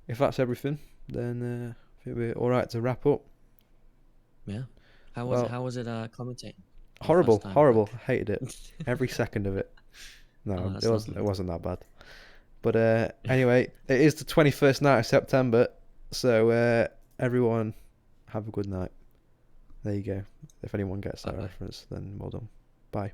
if that's everything, then I think we're alright to wrap up. Yeah. How Well- was it commentating? Your Horrible, first time horrible. back? Hated it. Every second of it. No, Oh, that's it wasn't. lovely. It wasn't that bad. But anyway, it is the 21st night of September, so everyone have a good night. There you go. If anyone gets that Bye-bye. reference, then well done. Bye.